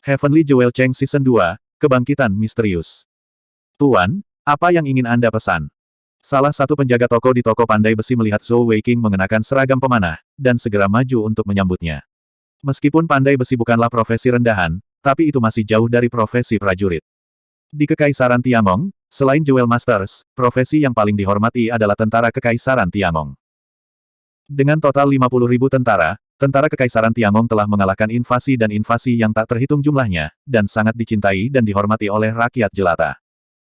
Heavenly Jewel Cheng Season 2, Kebangkitan Misterius. Tuan, apa yang ingin Anda pesan? Salah satu penjaga toko di toko pandai besi melihat Zhou Weiking mengenakan seragam pemanah, dan segera maju untuk menyambutnya. Meskipun pandai besi bukanlah profesi rendahan, tapi itu masih jauh dari profesi prajurit. Di Kekaisaran Tiangong, selain Jewel Masters, profesi yang paling dihormati adalah tentara Kekaisaran Tiangong. Dengan total 50.000 tentara, tentara Kekaisaran Tiangong telah mengalahkan invasi dan invasi yang tak terhitung jumlahnya, dan sangat dicintai dan dihormati oleh rakyat jelata.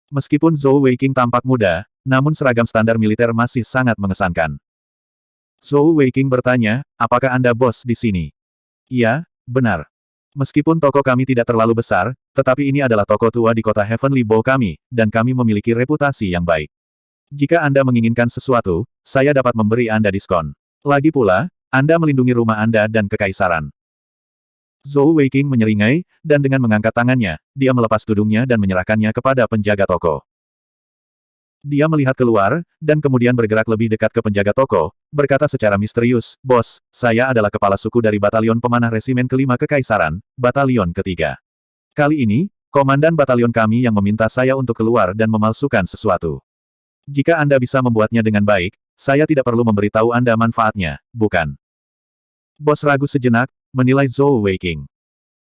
Meskipun Zhou Weiking tampak muda, namun seragam standar militer masih sangat mengesankan. Zhou Weiking bertanya, apakah Anda bos di sini? Iya, benar. Meskipun toko kami tidak terlalu besar, tetapi ini adalah toko tua di kota Heavenly Bow kami, dan kami memiliki reputasi yang baik. Jika Anda menginginkan sesuatu, saya dapat memberi Anda diskon. Lagi pula, Anda melindungi rumah Anda dan kekaisaran. Zhou Weiking menyeringai, dan dengan mengangkat tangannya, dia melepas tudungnya dan menyerahkannya kepada penjaga toko. Dia melihat keluar, dan kemudian bergerak lebih dekat ke penjaga toko, berkata secara misterius, Bos, saya adalah kepala suku dari Batalion Pemanah Resimen Kelima Kekaisaran, Batalion Ketiga. Kali ini, komandan batalion kami yang meminta saya untuk keluar dan memalsukan sesuatu. Jika Anda bisa membuatnya dengan baik, saya tidak perlu memberitahu Anda manfaatnya, bukan? Bos ragu sejenak, menilai Zhou Weiking.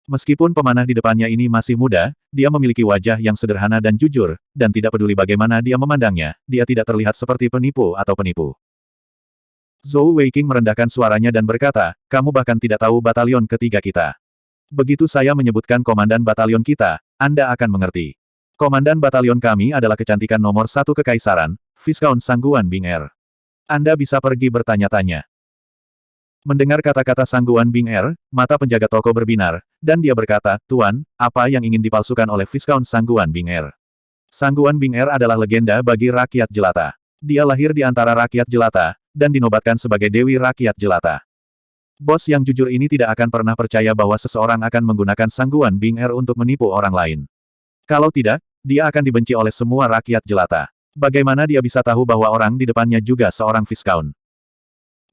Meskipun pemanah di depannya ini masih muda, dia memiliki wajah yang sederhana dan jujur, dan tidak peduli bagaimana dia memandangnya, dia tidak terlihat seperti penipu atau penipu. Zhou Weiking merendahkan suaranya dan berkata, kamu bahkan tidak tahu batalion ketiga kita. Begitu saya menyebutkan komandan batalion kita, Anda akan mengerti. Komandan batalion kami adalah kecantikan nomor 1 kekaisaran, Viscount Sangguan Bing Er. Anda bisa pergi bertanya-tanya. Mendengar kata-kata Sangguan Bing Er, mata penjaga toko berbinar, dan dia berkata, Tuan, apa yang ingin dipalsukan oleh Viscount Sangguan Bing Er? Sangguan Bing Er adalah legenda bagi rakyat jelata. Dia lahir di antara rakyat jelata, dan dinobatkan sebagai Dewi Rakyat Jelata. Bos yang jujur ini tidak akan pernah percaya bahwa seseorang akan menggunakan Sangguan Bing Er untuk menipu orang lain. Kalau tidak, dia akan dibenci oleh semua rakyat jelata. Bagaimana dia bisa tahu bahwa orang di depannya juga seorang Viscount?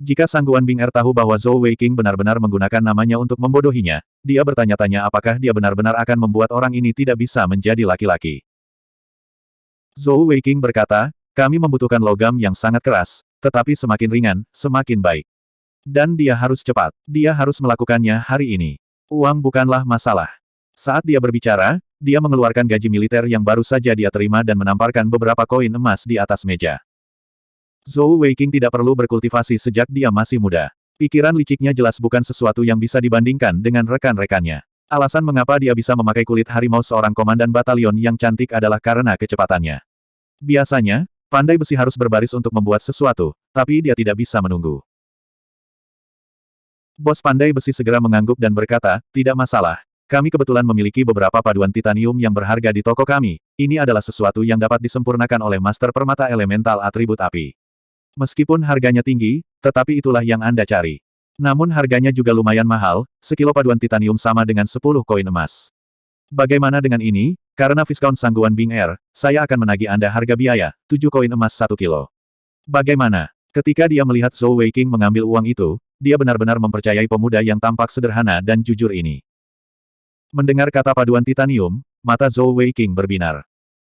Jika Sangguan Bing Er tahu bahwa Zhou Weiking benar-benar menggunakan namanya untuk membodohinya, dia bertanya-tanya apakah dia benar-benar akan membuat orang ini tidak bisa menjadi laki-laki. Zhou Weiking berkata, kami membutuhkan logam yang sangat keras, tetapi semakin ringan, semakin baik. Dan dia harus cepat. Dia harus melakukannya hari ini. Uang bukanlah masalah. Saat dia berbicara, dia mengeluarkan gaji militer yang baru saja dia terima dan menamparkan beberapa koin emas di atas meja. Zhou Weiking tidak perlu berkultivasi sejak dia masih muda. Pikiran liciknya jelas bukan sesuatu yang bisa dibandingkan dengan rekan-rekannya. Alasan mengapa dia bisa memakai kulit harimau seorang komandan batalion yang cantik adalah karena kecepatannya. Biasanya, pandai besi harus berbaris untuk membuat sesuatu, tapi dia tidak bisa menunggu. Bos pandai besi segera mengangguk dan berkata, tidak masalah. Kami kebetulan memiliki beberapa paduan titanium yang berharga di toko kami. Ini adalah sesuatu yang dapat disempurnakan oleh Master Permata Elemental Atribut Api. Meskipun harganya tinggi, tetapi itulah yang Anda cari. Namun harganya juga lumayan mahal, sekilo paduan titanium sama dengan 10 koin emas. Bagaimana dengan ini? Karena Viscount Sangguan Bing Er, saya akan menagih Anda harga biaya, 7 koin emas 1 kilo. Bagaimana? Ketika dia melihat Zhou Weiking mengambil uang itu, dia benar-benar mempercayai pemuda yang tampak sederhana dan jujur ini. Mendengar kata paduan titanium, mata Zhou Weiking berbinar.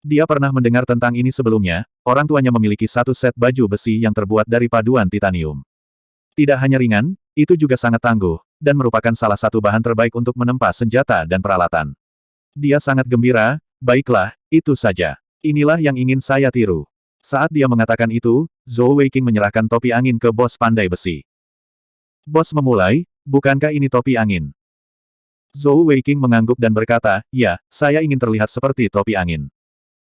Dia pernah mendengar tentang ini sebelumnya, orang tuanya memiliki satu set baju besi yang terbuat dari paduan titanium. Tidak hanya ringan, itu juga sangat tangguh, dan merupakan salah satu bahan terbaik untuk menempa senjata dan peralatan. Dia sangat gembira, baiklah, itu saja. Inilah yang ingin saya tiru. Saat dia mengatakan itu, Zhou Weiking menyerahkan topi angin ke bos pandai besi. Bos memulai, bukankah ini topi angin? Zhou Weiking mengangguk dan berkata, ya, saya ingin terlihat seperti topi angin.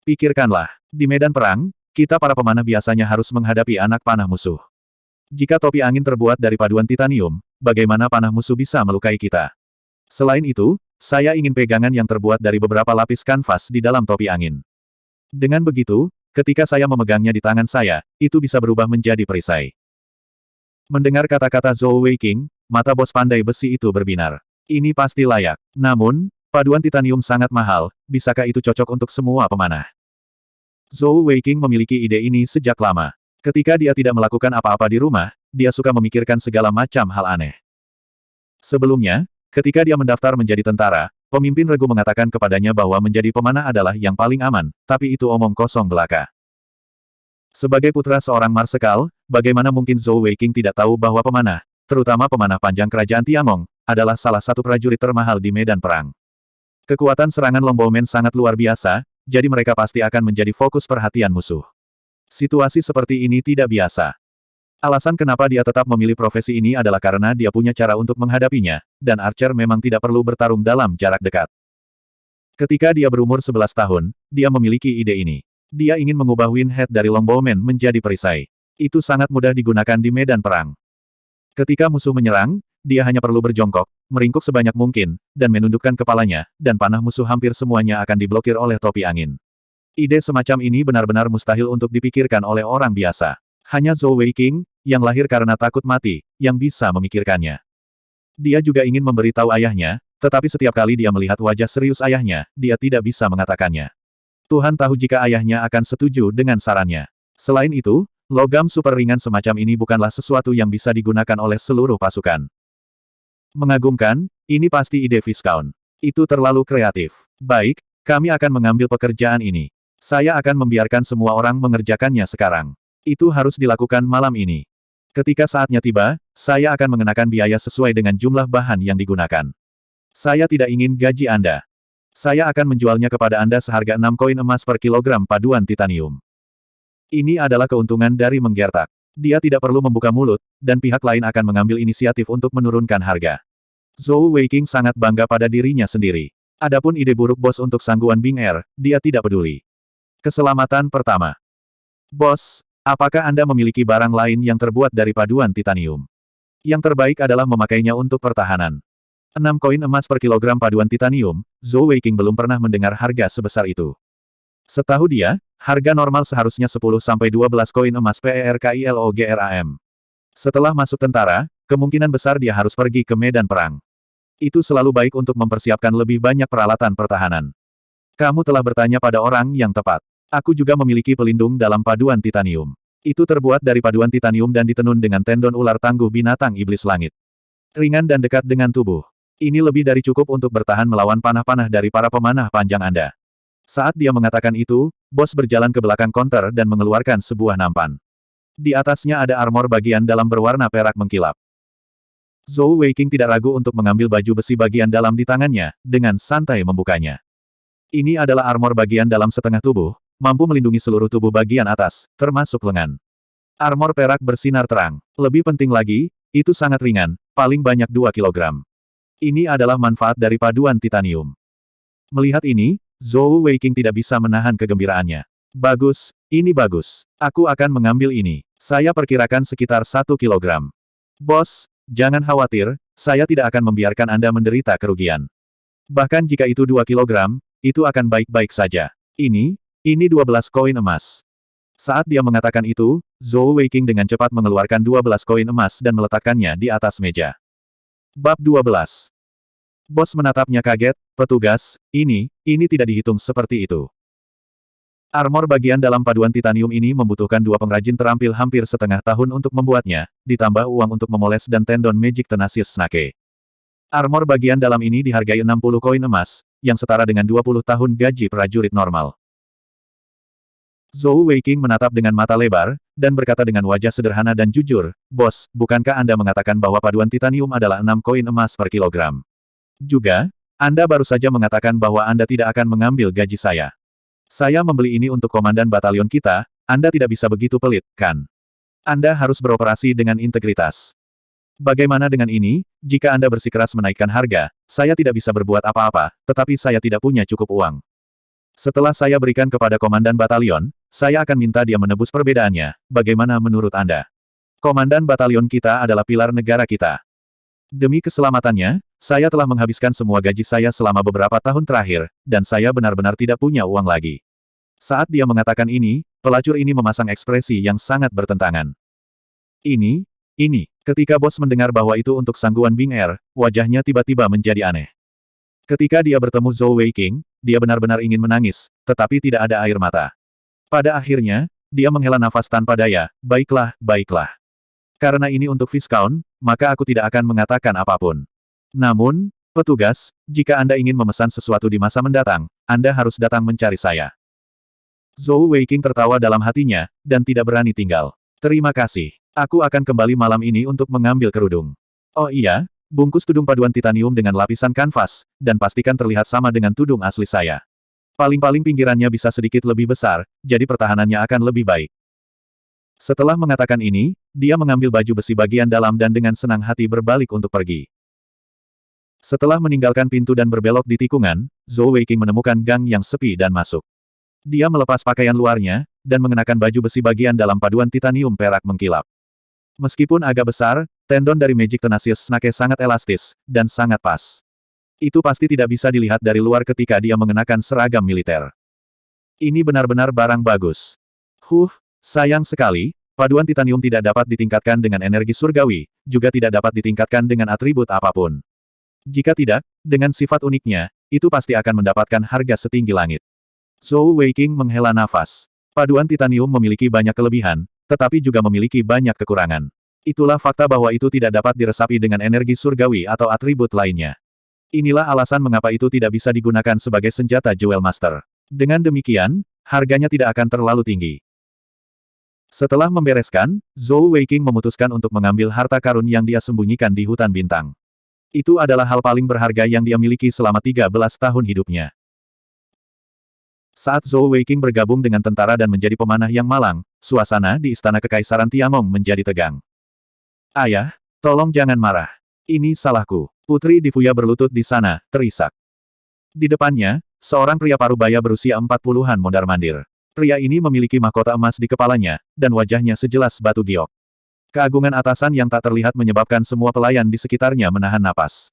Pikirkanlah, di medan perang, kita para pemanah biasanya harus menghadapi anak panah musuh. Jika topi angin terbuat dari paduan titanium, bagaimana panah musuh bisa melukai kita? Selain itu, saya ingin pegangan yang terbuat dari beberapa lapis kanvas di dalam topi angin. Dengan begitu, ketika saya memegangnya di tangan saya, itu bisa berubah menjadi perisai. Mendengar kata-kata Zhou Weiking, mata bos pandai besi itu berbinar. Ini pasti layak. Namun, paduan titanium sangat mahal, bisakah itu cocok untuk semua pemanah? Zhou Weiking memiliki ide ini sejak lama. Ketika dia tidak melakukan apa-apa di rumah, dia suka memikirkan segala macam hal aneh. Sebelumnya, ketika dia mendaftar menjadi tentara, Pemimpin regu mengatakan kepadanya bahwa menjadi pemanah adalah yang paling aman, tapi itu omong kosong belaka. Sebagai putra seorang marsekal, bagaimana mungkin Zhou Weiqing tidak tahu bahwa pemanah, terutama pemanah panjang kerajaan Tiangong, adalah salah satu prajurit termahal di medan perang. Kekuatan serangan Longbowmen sangat luar biasa, jadi mereka pasti akan menjadi fokus perhatian musuh. Situasi seperti ini tidak biasa. Alasan kenapa dia tetap memilih profesi ini adalah karena dia punya cara untuk menghadapinya, dan Archer memang tidak perlu bertarung dalam jarak dekat. Ketika dia berumur 11 tahun, dia memiliki ide ini. Dia ingin mengubah Windhead dari Longbowmen menjadi perisai. Itu sangat mudah digunakan di medan perang. Ketika musuh menyerang, dia hanya perlu berjongkok, meringkuk sebanyak mungkin, dan menundukkan kepalanya, dan panah musuh hampir semuanya akan diblokir oleh topi angin. Ide semacam ini benar-benar mustahil untuk dipikirkan oleh orang biasa. Hanya Zhou Weiqing, yang lahir karena takut mati, yang bisa memikirkannya. Dia juga ingin memberitahu ayahnya, tetapi setiap kali dia melihat wajah serius ayahnya, dia tidak bisa mengatakannya. Tuhan tahu jika ayahnya akan setuju dengan sarannya. Selain itu, logam super ringan semacam ini bukanlah sesuatu yang bisa digunakan oleh seluruh pasukan. Mengagumkan, ini pasti ide Viscount. Itu terlalu kreatif. Baik, kami akan mengambil pekerjaan ini. Saya akan membiarkan semua orang mengerjakannya sekarang. Itu harus dilakukan malam ini. Ketika saatnya tiba, saya akan mengenakan biaya sesuai dengan jumlah bahan yang digunakan. Saya tidak ingin gaji Anda. Saya akan menjualnya kepada Anda seharga 6 koin emas per kilogram paduan titanium. Ini adalah keuntungan dari menggertak. Dia tidak perlu membuka mulut, dan pihak lain akan mengambil inisiatif untuk menurunkan harga. Zhou Weiqing sangat bangga pada dirinya sendiri. Adapun ide buruk bos untuk sangguan Bing Er, dia tidak peduli. Keselamatan pertama. Bos, apakah Anda memiliki barang lain yang terbuat dari paduan titanium? Yang terbaik adalah memakainya untuk pertahanan. 6 koin emas per kilogram paduan titanium, Zhou Weiqing belum pernah mendengar harga sebesar itu. Setahu dia, harga normal seharusnya 10-12 koin emas PERKILOGRAM. Setelah masuk tentara, kemungkinan besar dia harus pergi ke medan perang. Itu selalu baik untuk mempersiapkan lebih banyak peralatan pertahanan. Kamu telah bertanya pada orang yang tepat. Aku juga memiliki pelindung dalam paduan titanium. Itu terbuat dari paduan titanium dan ditenun dengan tendon ular tangguh binatang iblis langit. Ringan dan dekat dengan tubuh. Ini lebih dari cukup untuk bertahan melawan panah-panah dari para pemanah panjang Anda. Saat dia mengatakan itu, bos berjalan ke belakang konter dan mengeluarkan sebuah nampan. Di atasnya ada armor bagian dalam berwarna perak mengkilap. Zhou Weiqing tidak ragu untuk mengambil baju besi bagian dalam di tangannya, dengan santai membukanya. Ini adalah armor bagian dalam setengah tubuh, mampu melindungi seluruh tubuh bagian atas, termasuk lengan. Armor perak bersinar terang. Lebih penting lagi, itu sangat ringan, paling banyak 2 kilogram. Ini adalah manfaat dari paduan titanium. Melihat ini, Zhou Weiqing tidak bisa menahan kegembiraannya. Bagus, ini bagus. Aku akan mengambil ini. Saya perkirakan sekitar 1 kilogram. Bos, jangan khawatir, saya tidak akan membiarkan Anda menderita kerugian. Bahkan jika itu 2 kilogram, itu akan baik-baik saja. Ini 12 koin emas. Saat dia mengatakan itu, Zhou Weiqing dengan cepat mengeluarkan 12 koin emas dan meletakkannya di atas meja. Bab 12. Bos menatapnya kaget, petugas, ini tidak dihitung seperti itu. Armor bagian dalam paduan titanium ini membutuhkan 2 pengrajin terampil hampir setengah tahun untuk membuatnya, ditambah uang untuk memoles dan tendon Magic Tenacious Snake. Armor bagian dalam ini dihargai 60 koin emas, yang setara dengan 20 tahun gaji prajurit normal. Zhou Weiqing menatap dengan mata lebar, dan berkata dengan wajah sederhana dan jujur, "Bos, bukankah Anda mengatakan bahwa paduan titanium adalah 6 koin emas per kilogram? Juga, Anda baru saja mengatakan bahwa Anda tidak akan mengambil gaji saya. Saya membeli ini untuk komandan batalion kita, Anda tidak bisa begitu pelit, kan? Anda harus beroperasi dengan integritas. Bagaimana dengan ini, jika Anda bersikeras menaikkan harga, saya tidak bisa berbuat apa-apa, tetapi saya tidak punya cukup uang. Setelah saya berikan kepada komandan batalion, saya akan minta dia menebus perbedaannya, bagaimana menurut Anda? Komandan batalion kita adalah pilar negara kita. Demi keselamatannya, saya telah menghabiskan semua gaji saya selama beberapa tahun terakhir, dan saya benar-benar tidak punya uang lagi." Saat dia mengatakan ini, pelacur ini memasang ekspresi yang sangat bertentangan. Ini. Ketika bos mendengar bahwa itu untuk sangguan Bing Er, wajahnya tiba-tiba menjadi aneh. Ketika dia bertemu Zhou Weiqing, dia benar-benar ingin menangis, tetapi tidak ada air mata. Pada akhirnya, dia menghela nafas tanpa daya, baiklah. Karena ini untuk Viscount, maka aku tidak akan mengatakan apapun. Namun, Petugas, jika Anda ingin memesan sesuatu di masa mendatang, Anda harus datang mencari saya. Zhou Weiqing tertawa dalam hatinya, dan tidak berani tinggal. Terima kasih. Aku akan kembali malam ini untuk mengambil kerudung. Oh iya, bungkus tudung paduan titanium dengan lapisan kanvas, dan pastikan terlihat sama dengan tudung asli saya. Paling-paling pinggirannya bisa sedikit lebih besar, jadi pertahanannya akan lebih baik. Setelah mengatakan ini, dia mengambil baju besi bagian dalam dan dengan senang hati berbalik untuk pergi. Setelah meninggalkan pintu dan berbelok di tikungan, Zhou Weiqing menemukan gang yang sepi dan masuk. Dia melepas pakaian luarnya, dan mengenakan baju besi bagian dalam paduan titanium perak mengkilap. Meskipun agak besar, tendon dari Magic Tenacious Snake sangat elastis, dan sangat pas. Itu pasti tidak bisa dilihat dari luar ketika dia mengenakan seragam militer. Ini benar-benar barang bagus. Sayang sekali, paduan titanium tidak dapat ditingkatkan dengan energi surgawi, juga tidak dapat ditingkatkan dengan atribut apapun. Jika tidak, dengan sifat uniknya, itu pasti akan mendapatkan harga setinggi langit. Zhou Weiqing menghela nafas. Paduan titanium memiliki banyak kelebihan, tetapi juga memiliki banyak kekurangan. Itulah fakta bahwa itu tidak dapat diresapi dengan energi surgawi atau atribut lainnya. Inilah alasan mengapa itu tidak bisa digunakan sebagai senjata Jewel Master. Dengan demikian, harganya tidak akan terlalu tinggi. Setelah membereskan, Zhou Weiqing memutuskan untuk mengambil harta karun yang dia sembunyikan di hutan bintang. Itu adalah hal paling berharga yang dia miliki selama 13 tahun hidupnya. Saat Zhou Weiqing bergabung dengan tentara dan menjadi pemanah yang malang, suasana di Istana Kekaisaran Tiangong menjadi tegang. Ayah, tolong jangan marah. Ini salahku. Putri Difuya berlutut di sana, terisak. Di depannya, seorang pria parubaya berusia 40-an mondar-mandir. Pria ini memiliki mahkota emas di kepalanya, dan wajahnya sejelas batu giok. Keagungan atasan yang tak terlihat menyebabkan semua pelayan di sekitarnya menahan napas.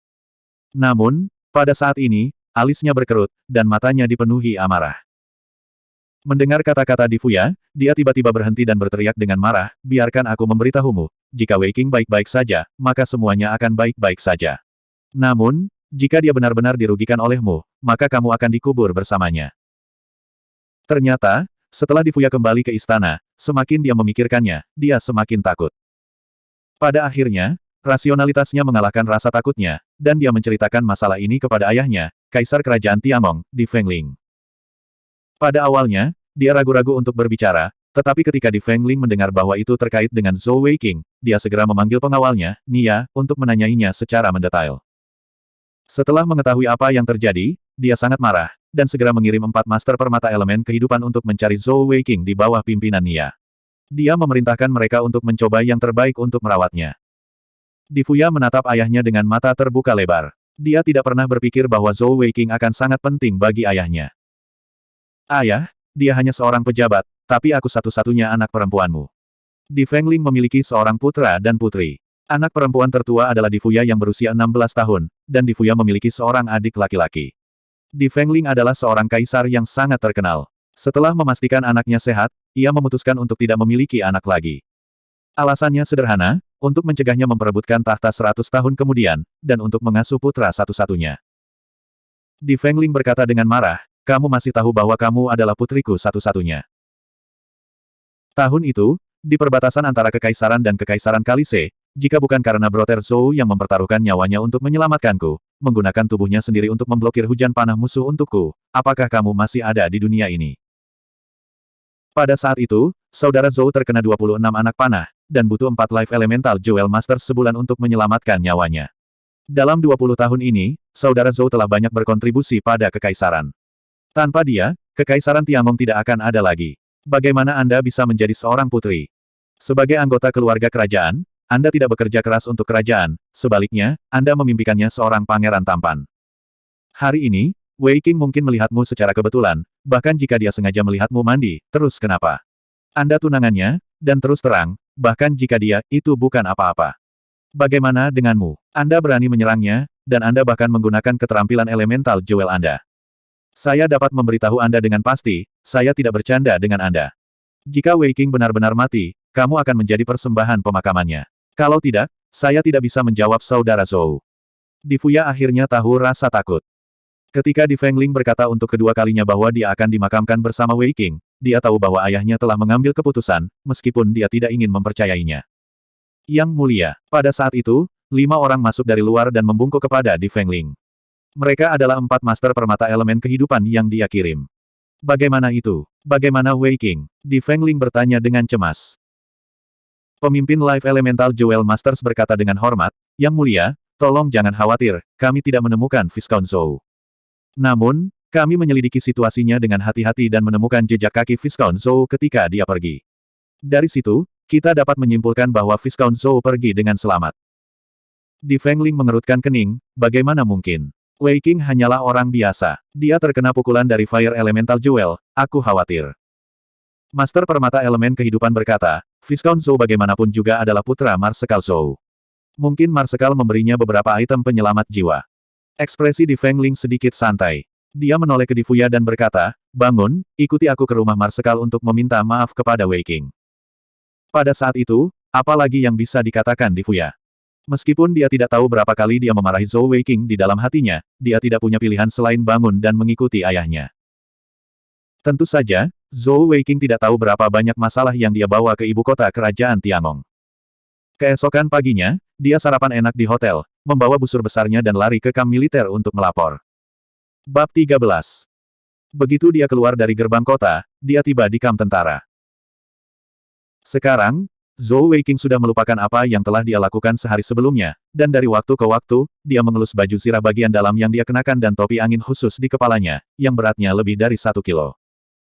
Namun, pada saat ini, alisnya berkerut, dan matanya dipenuhi amarah. Mendengar kata-kata Difuya, dia tiba-tiba berhenti dan berteriak dengan marah, biarkan aku memberitahumu, jika Weiqing baik-baik saja, maka semuanya akan baik-baik saja. Namun, jika dia benar-benar dirugikan olehmu, maka kamu akan dikubur bersamanya. Ternyata, setelah Difuya kembali ke istana, semakin dia memikirkannya, dia semakin takut. Pada akhirnya, rasionalitasnya mengalahkan rasa takutnya, dan dia menceritakan masalah ini kepada ayahnya, Kaisar Kerajaan Tiangong, Di Fengling. Pada awalnya, dia ragu-ragu untuk berbicara, tetapi ketika Di Fengling mendengar bahwa itu terkait dengan Zhou Weiqing, dia segera memanggil pengawalnya, Nia, untuk menanyainya secara mendetail. Setelah mengetahui apa yang terjadi, dia sangat marah, dan segera mengirim 4 master permata elemen kehidupan untuk mencari Zhou Weiqing di bawah pimpinan Nia. Dia memerintahkan mereka untuk mencoba yang terbaik untuk merawatnya. Difuya menatap ayahnya dengan mata terbuka lebar. Dia tidak pernah berpikir bahwa Zhou Weiqing akan sangat penting bagi ayahnya. Ayah, dia hanya seorang pejabat, tapi aku satu-satunya anak perempuanmu. Di Fengling memiliki seorang putra dan putri. Anak perempuan tertua adalah Difuya yang berusia 16 tahun, dan Difuya memiliki seorang adik laki-laki. Di Fengling adalah seorang kaisar yang sangat terkenal. Setelah memastikan anaknya sehat, ia memutuskan untuk tidak memiliki anak lagi. Alasannya sederhana, untuk mencegahnya memperebutkan tahta 100 tahun kemudian, dan untuk mengasuh putra satu-satunya. Di Fengling berkata dengan marah, kamu masih tahu bahwa kamu adalah putriku satu-satunya. Tahun itu, di perbatasan antara Kekaisaran dan Kekaisaran Kalise, jika bukan karena Brother Zhou yang mempertaruhkan nyawanya untuk menyelamatkanku, menggunakan tubuhnya sendiri untuk memblokir hujan panah musuh untukku, apakah kamu masih ada di dunia ini? Pada saat itu, saudara Zhou terkena 26 anak panah, dan butuh 4 Life Elemental Jewel Masters sebulan untuk menyelamatkan nyawanya. Dalam 20 tahun ini, saudara Zhou telah banyak berkontribusi pada kekaisaran. Tanpa dia, kekaisaran Tiangong tidak akan ada lagi. Bagaimana Anda bisa menjadi seorang putri? Sebagai anggota keluarga kerajaan, Anda tidak bekerja keras untuk kerajaan, sebaliknya, Anda memimpikannya seorang pangeran tampan. Hari ini, Weiqing mungkin melihatmu secara kebetulan, bahkan jika dia sengaja melihatmu mandi, terus kenapa? Anda tunangannya, dan terus terang, bahkan jika dia, itu bukan apa-apa. Bagaimana denganmu? Anda berani menyerangnya, dan Anda bahkan menggunakan keterampilan elemental jewel Anda. Saya dapat memberitahu Anda dengan pasti, saya tidak bercanda dengan Anda. Jika Weiqing benar-benar mati, kamu akan menjadi persembahan pemakamannya. Kalau tidak, saya tidak bisa menjawab saudara Zhou. Difuya akhirnya tahu rasa takut. Ketika Di Fengling berkata untuk kedua kalinya bahwa dia akan dimakamkan bersama Weiqing, dia tahu bahwa ayahnya telah mengambil keputusan, meskipun dia tidak ingin mempercayainya. Yang mulia, pada saat itu, 5 orang masuk dari luar dan membungkuk kepada Di Fengling. Mereka adalah 4 master permata elemen kehidupan yang dia kirim. Bagaimana itu? Bagaimana Wei Qing? Di Fengling bertanya dengan cemas. Pemimpin Life Elemental Jewel Masters berkata dengan hormat, Yang Mulia, tolong jangan khawatir, kami tidak menemukan Viscount Zhou. Namun, kami menyelidiki situasinya dengan hati-hati dan menemukan jejak kaki Viscount Zhou ketika dia pergi. Dari situ, kita dapat menyimpulkan bahwa Viscount Zhou pergi dengan selamat. Di Fengling mengerutkan kening, bagaimana mungkin? Wei Qing hanyalah orang biasa. Dia terkena pukulan dari Fire Elemental Jewel, aku khawatir. Master Permata Elemen Kehidupan berkata, Viscount Zhou bagaimanapun juga adalah putra Marsekal Zhou. Mungkin Marsekal memberinya beberapa item penyelamat jiwa. Ekspresi Di Fengling sedikit santai. Dia menoleh ke Di Fuya dan berkata, bangun, ikuti aku ke rumah Marsekal untuk meminta maaf kepada Wei Qing. Pada saat itu, apa lagi yang bisa dikatakan Di Fuya? Meskipun dia tidak tahu berapa kali dia memarahi Zhou Wei Qing di dalam hatinya, dia tidak punya pilihan selain bangun dan mengikuti ayahnya. Tentu saja, Zhou Wei Qing tidak tahu berapa banyak masalah yang dia bawa ke ibu kota kerajaan Tiangong. Keesokan paginya, dia sarapan enak di hotel, membawa busur besarnya dan lari ke kamp militer untuk melapor. Bab 13. Begitu dia keluar dari gerbang kota, dia tiba di kamp tentara. Sekarang, Zhou Wei Qing sudah melupakan apa yang telah dia lakukan sehari sebelumnya, dan dari waktu ke waktu, dia mengelus baju zirah bagian dalam yang dia kenakan dan topi angin khusus di kepalanya, yang beratnya lebih dari 1 kilo.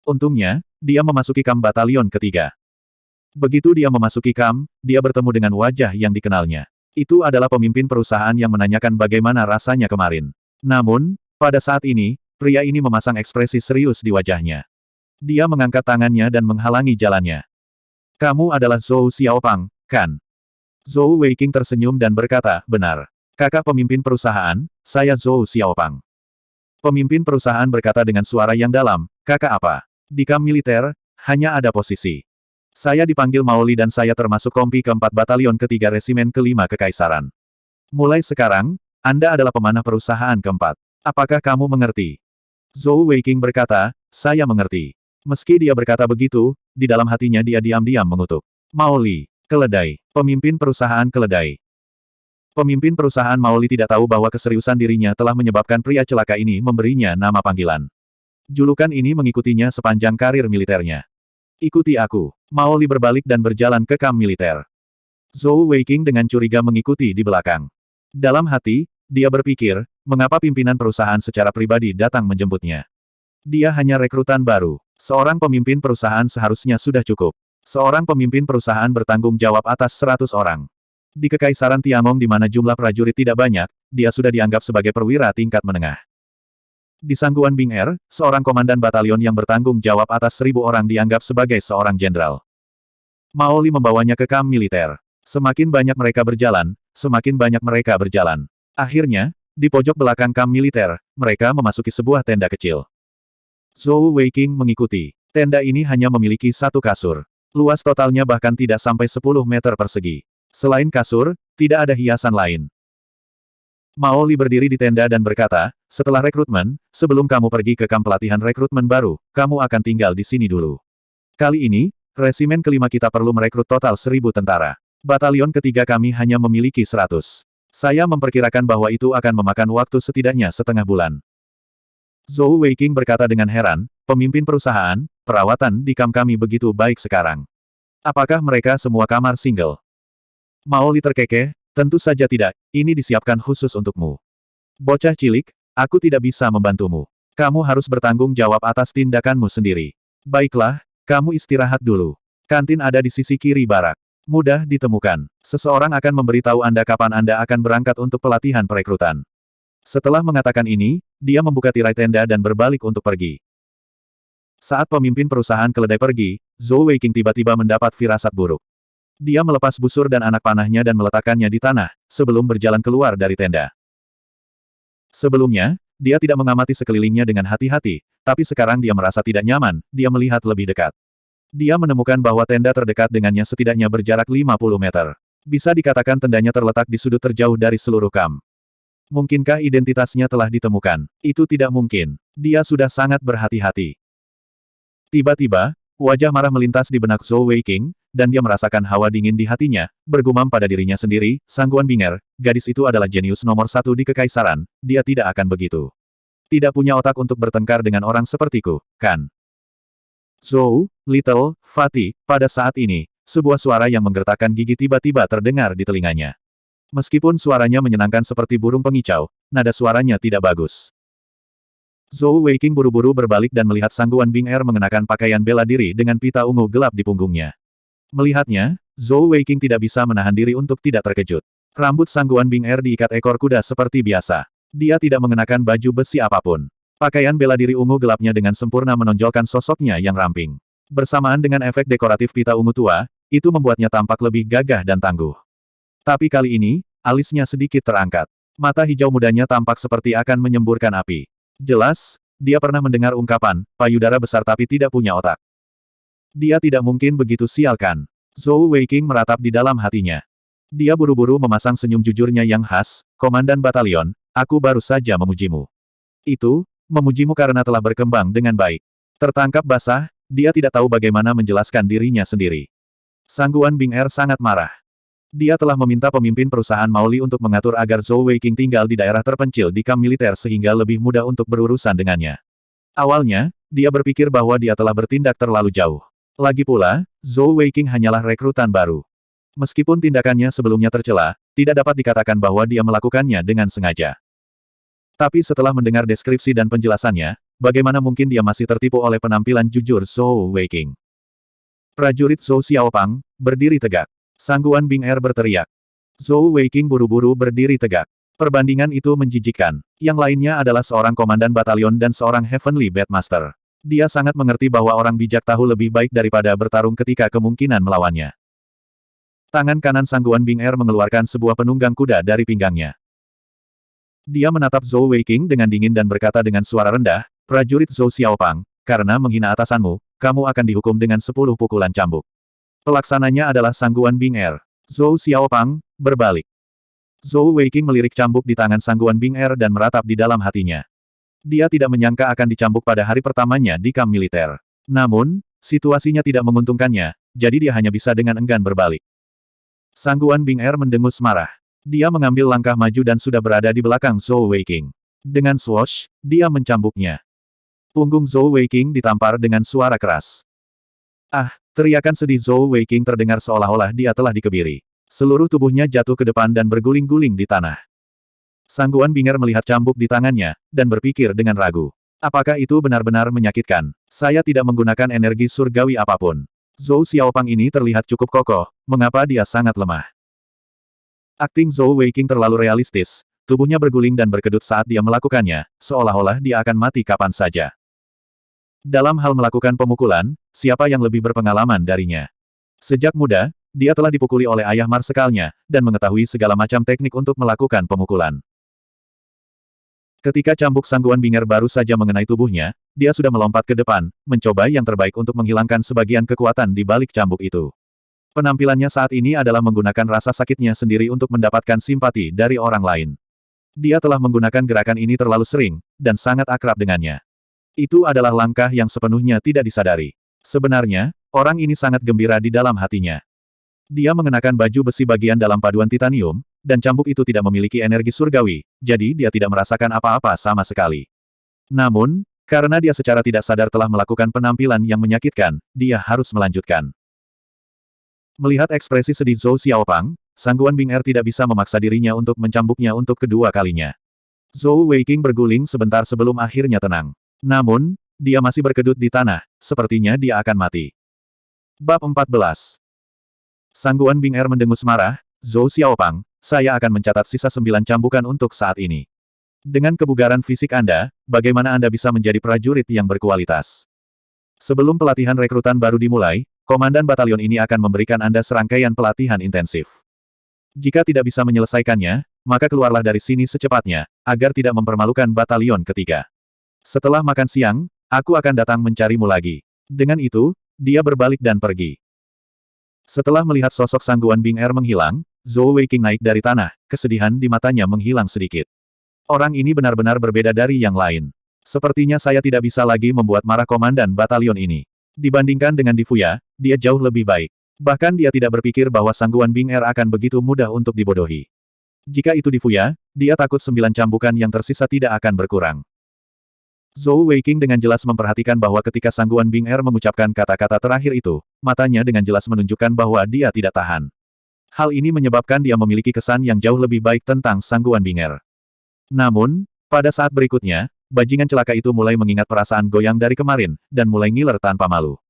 Untungnya, dia memasuki kamp batalion ketiga. Begitu dia memasuki kamp, dia bertemu dengan wajah yang dikenalnya. Itu adalah pemimpin perusahaan yang menanyakan bagaimana rasanya kemarin. Namun, pada saat ini, pria ini memasang ekspresi serius di wajahnya. Dia mengangkat tangannya dan menghalangi jalannya. Kamu adalah Zhou Xiaopang, kan? Zhou Wei Qing tersenyum dan berkata, benar. Kakak pemimpin perusahaan, saya Zhou Xiaopang. Pemimpin perusahaan berkata dengan suara yang dalam, kakak apa? Di kamp militer, hanya ada posisi. Saya dipanggil Maoli dan saya termasuk kompi keempat batalion ketiga resimen kelima kekaisaran. Mulai sekarang, Anda adalah pemanah perusahaan keempat. Apakah kamu mengerti? Zhou Wei Qing berkata, saya mengerti. Meski dia berkata begitu, di dalam hatinya dia diam-diam mengutuk. Maoli, keledai, pemimpin perusahaan keledai. Pemimpin perusahaan Maoli tidak tahu bahwa keseriusan dirinya telah menyebabkan pria celaka ini memberinya nama panggilan. Julukan ini mengikutinya sepanjang karir militernya. Ikuti aku. Maoli berbalik dan berjalan ke kamp militer. Zhou Wei Qing dengan curiga mengikuti di belakang. Dalam hati, dia berpikir, mengapa pimpinan perusahaan secara pribadi datang menjemputnya. Dia hanya rekrutan baru. Seorang pemimpin perusahaan seharusnya sudah cukup. Seorang pemimpin perusahaan bertanggung jawab atas 100 orang. Di Kekaisaran Tiangong di mana jumlah prajurit tidak banyak, dia sudah dianggap sebagai perwira tingkat menengah. Di Sangguan Bing Er, seorang komandan batalion yang bertanggung jawab atas 1000 orang dianggap sebagai seorang jenderal. Maoli membawanya ke kamp militer. Semakin banyak mereka berjalan, semakin banyak mereka berjalan. Akhirnya, di pojok belakang kamp militer, mereka memasuki sebuah tenda kecil. Zhou Wei Qing mengikuti. Tenda ini hanya memiliki 1 kasur. Luas totalnya bahkan tidak sampai 10 meter persegi. Selain kasur, tidak ada hiasan lain. Maoli berdiri di tenda dan berkata, setelah rekrutmen, sebelum kamu pergi ke kamp pelatihan rekrutmen baru, kamu akan tinggal di sini dulu. Kali ini, resimen kelima kita perlu merekrut total 1000 tentara. Batalion ketiga kami hanya memiliki 100. Saya memperkirakan bahwa itu akan memakan waktu setidaknya setengah bulan. Zhou Wei Qing berkata dengan heran, pemimpin perusahaan, perawatan di kamp kami begitu baik sekarang. Apakah mereka semua kamar single? Maoli terkekeh, tentu saja tidak, ini disiapkan khusus untukmu. Bocah cilik, aku tidak bisa membantumu. Kamu harus bertanggung jawab atas tindakanmu sendiri. Baiklah, kamu istirahat dulu. Kantin ada di sisi kiri barak. Mudah ditemukan. Seseorang akan memberitahu Anda kapan Anda akan berangkat untuk pelatihan perekrutan. Setelah mengatakan ini, dia membuka tirai tenda dan berbalik untuk pergi. Saat pemimpin perusahaan keledai pergi, Zhou Wei Qing tiba-tiba mendapat firasat buruk. Dia melepas busur dan anak panahnya dan meletakkannya di tanah, sebelum berjalan keluar dari tenda. Sebelumnya, dia tidak mengamati sekelilingnya dengan hati-hati, tapi sekarang dia merasa tidak nyaman, dia melihat lebih dekat. Dia menemukan bahwa tenda terdekat dengannya setidaknya berjarak 50 meter. Bisa dikatakan tendanya terletak di sudut terjauh dari seluruh kamp. Mungkinkah identitasnya telah ditemukan? Itu tidak mungkin. Dia sudah sangat berhati-hati. Tiba-tiba, wajah marah melintas di benak Zhou Wei Qing, dan dia merasakan hawa dingin di hatinya, bergumam pada dirinya sendiri, Sangguan Binger, gadis itu adalah jenius nomor satu di Kekaisaran, dia tidak akan begitu. Tidak punya otak untuk bertengkar dengan orang sepertiku, kan? Zhou, Little, Fatih, pada saat ini, sebuah suara yang menggertakkan gigi tiba-tiba terdengar di telinganya. Meskipun suaranya menyenangkan seperti burung pengicau, nada suaranya tidak bagus. Zhou Weiqing buru-buru berbalik dan melihat Sangguan Binger mengenakan pakaian bela diri dengan pita ungu gelap di punggungnya. Melihatnya, Zhou Weiqing tidak bisa menahan diri untuk tidak terkejut. Rambut Sangguan Binger diikat ekor kuda seperti biasa. Dia tidak mengenakan baju besi apapun. Pakaian bela diri ungu gelapnya dengan sempurna menonjolkan sosoknya yang ramping. Bersamaan dengan efek dekoratif pita ungu tua, itu membuatnya tampak lebih gagah dan tangguh. Tapi kali ini, alisnya sedikit terangkat. Mata hijau mudanya tampak seperti akan menyemburkan api. Jelas, dia pernah mendengar ungkapan, payudara besar tapi tidak punya otak. Dia tidak mungkin begitu sial kan? Zhou Weiqing meratap di dalam hatinya. Dia buru-buru memasang senyum jujurnya yang khas, Komandan Batalion, aku baru saja memujimu. Itu, memujimu karena telah berkembang dengan baik. Tertangkap basah, dia tidak tahu bagaimana menjelaskan dirinya sendiri. Sangguan Binger sangat marah. Dia telah meminta pemimpin perusahaan Maoli untuk mengatur agar Zhou Weiqing tinggal di daerah terpencil di kamp militer sehingga lebih mudah untuk berurusan dengannya. Awalnya, dia berpikir bahwa dia telah bertindak terlalu jauh. Lagi pula, Zhou Weiqing hanyalah rekrutan baru. Meskipun tindakannya sebelumnya tercela, tidak dapat dikatakan bahwa dia melakukannya dengan sengaja. Tapi setelah mendengar deskripsi dan penjelasannya, bagaimana mungkin dia masih tertipu oleh penampilan jujur Zhou Weiqing? Prajurit Zhou Xiaopang, berdiri tegak. Sangguan Binger berteriak. Zhou Weiqing buru-buru berdiri tegak. Perbandingan itu menjijikkan. Yang lainnya adalah seorang komandan batalion dan seorang Heavenly Batmaster. Dia sangat mengerti bahwa orang bijak tahu lebih baik daripada bertarung ketika kemungkinan melawannya. Tangan kanan Sangguan Binger mengeluarkan sebuah penunggang kuda dari pinggangnya. Dia menatap Zhou Weiqing dengan dingin dan berkata dengan suara rendah, prajurit Zhou Xiaopang, karena menghina atasanmu, kamu akan dihukum dengan 10 pukulan cambuk. Pelaksananya adalah Sangguan Binger. Zhou Xiaopang, berbalik. Zhou Weiqing melirik cambuk di tangan Sangguan Binger dan meratap di dalam hatinya. Dia tidak menyangka akan dicambuk pada hari pertamanya di kamp militer. Namun, situasinya tidak menguntungkannya, jadi dia hanya bisa dengan enggan berbalik. Sangguan Binger mendengus marah. Dia mengambil langkah maju dan sudah berada di belakang Zhou Weiqing. Dengan swoosh, dia mencambuknya. Punggung Zhou Weiqing ditampar dengan suara keras. Ah, teriakan sedih Zhou Weiqing terdengar seolah-olah dia telah dikebiri. Seluruh tubuhnya jatuh ke depan dan berguling-guling di tanah. Sangguan Binger melihat cambuk di tangannya, dan berpikir dengan ragu. Apakah itu benar-benar menyakitkan? Saya tidak menggunakan energi surgawi apapun. Zhou Xiaopang ini terlihat cukup kokoh, mengapa dia sangat lemah? Akting Zhou Weiqing terlalu realistis, tubuhnya berguling dan berkedut saat dia melakukannya, seolah-olah dia akan mati kapan saja. Dalam hal melakukan pemukulan, siapa yang lebih berpengalaman darinya? Sejak muda, dia telah dipukuli oleh ayah marsekalnya, dan mengetahui segala macam teknik untuk melakukan pemukulan. Ketika cambuk Sangguan Binger baru saja mengenai tubuhnya, dia sudah melompat ke depan, mencoba yang terbaik untuk menghilangkan sebagian kekuatan di balik cambuk itu. Penampilannya saat ini adalah menggunakan rasa sakitnya sendiri untuk mendapatkan simpati dari orang lain. Dia telah menggunakan gerakan ini terlalu sering, dan sangat akrab dengannya. Itu adalah langkah yang sepenuhnya tidak disadari. Sebenarnya, orang ini sangat gembira di dalam hatinya. Dia mengenakan baju besi bagian dalam paduan titanium, dan cambuk itu tidak memiliki energi surgawi, jadi dia tidak merasakan apa-apa sama sekali. Namun, karena dia secara tidak sadar telah melakukan penampilan yang menyakitkan, dia harus melanjutkan. Melihat ekspresi sedih Zhou Xiaopang, Sangguan Binger tidak bisa memaksa dirinya untuk mencambuknya untuk kedua kalinya. Zhou Weiqing berguling sebentar sebelum akhirnya tenang. Namun, dia masih berkedut di tanah, sepertinya dia akan mati. Bab 14. Sangguan Binger mendengus marah, Zhou Xiaopang, saya akan mencatat sisa 9 cambukan untuk saat ini. Dengan kebugaran fisik Anda, bagaimana Anda bisa menjadi prajurit yang berkualitas? Sebelum pelatihan rekrutan baru dimulai, Komandan Batalion ini akan memberikan Anda serangkaian pelatihan intensif. Jika tidak bisa menyelesaikannya, maka keluarlah dari sini secepatnya, agar tidak mempermalukan batalion ketiga. Setelah makan siang, aku akan datang mencarimu lagi. Dengan itu, dia berbalik dan pergi. Setelah melihat sosok Sangguan Binger menghilang, Zhou Weiqing naik dari tanah, kesedihan di matanya menghilang sedikit. Orang ini benar-benar berbeda dari yang lain. Sepertinya saya tidak bisa lagi membuat marah komandan batalion ini. Dibandingkan dengan Di Fuya, dia jauh lebih baik. Bahkan dia tidak berpikir bahwa Sangguan Bing Er akan begitu mudah untuk dibodohi. Jika itu difuya, dia takut 9 cambukan yang tersisa tidak akan berkurang. Zhou Weiqing dengan jelas memperhatikan bahwa ketika Sangguan Bing Er mengucapkan kata-kata terakhir itu, matanya dengan jelas menunjukkan bahwa dia tidak tahan. Hal ini menyebabkan dia memiliki kesan yang jauh lebih baik tentang Sangguan Bing Er. Namun, pada saat berikutnya, bajingan celaka itu mulai mengingat perasaan goyang dari kemarin, dan mulai ngiler tanpa malu.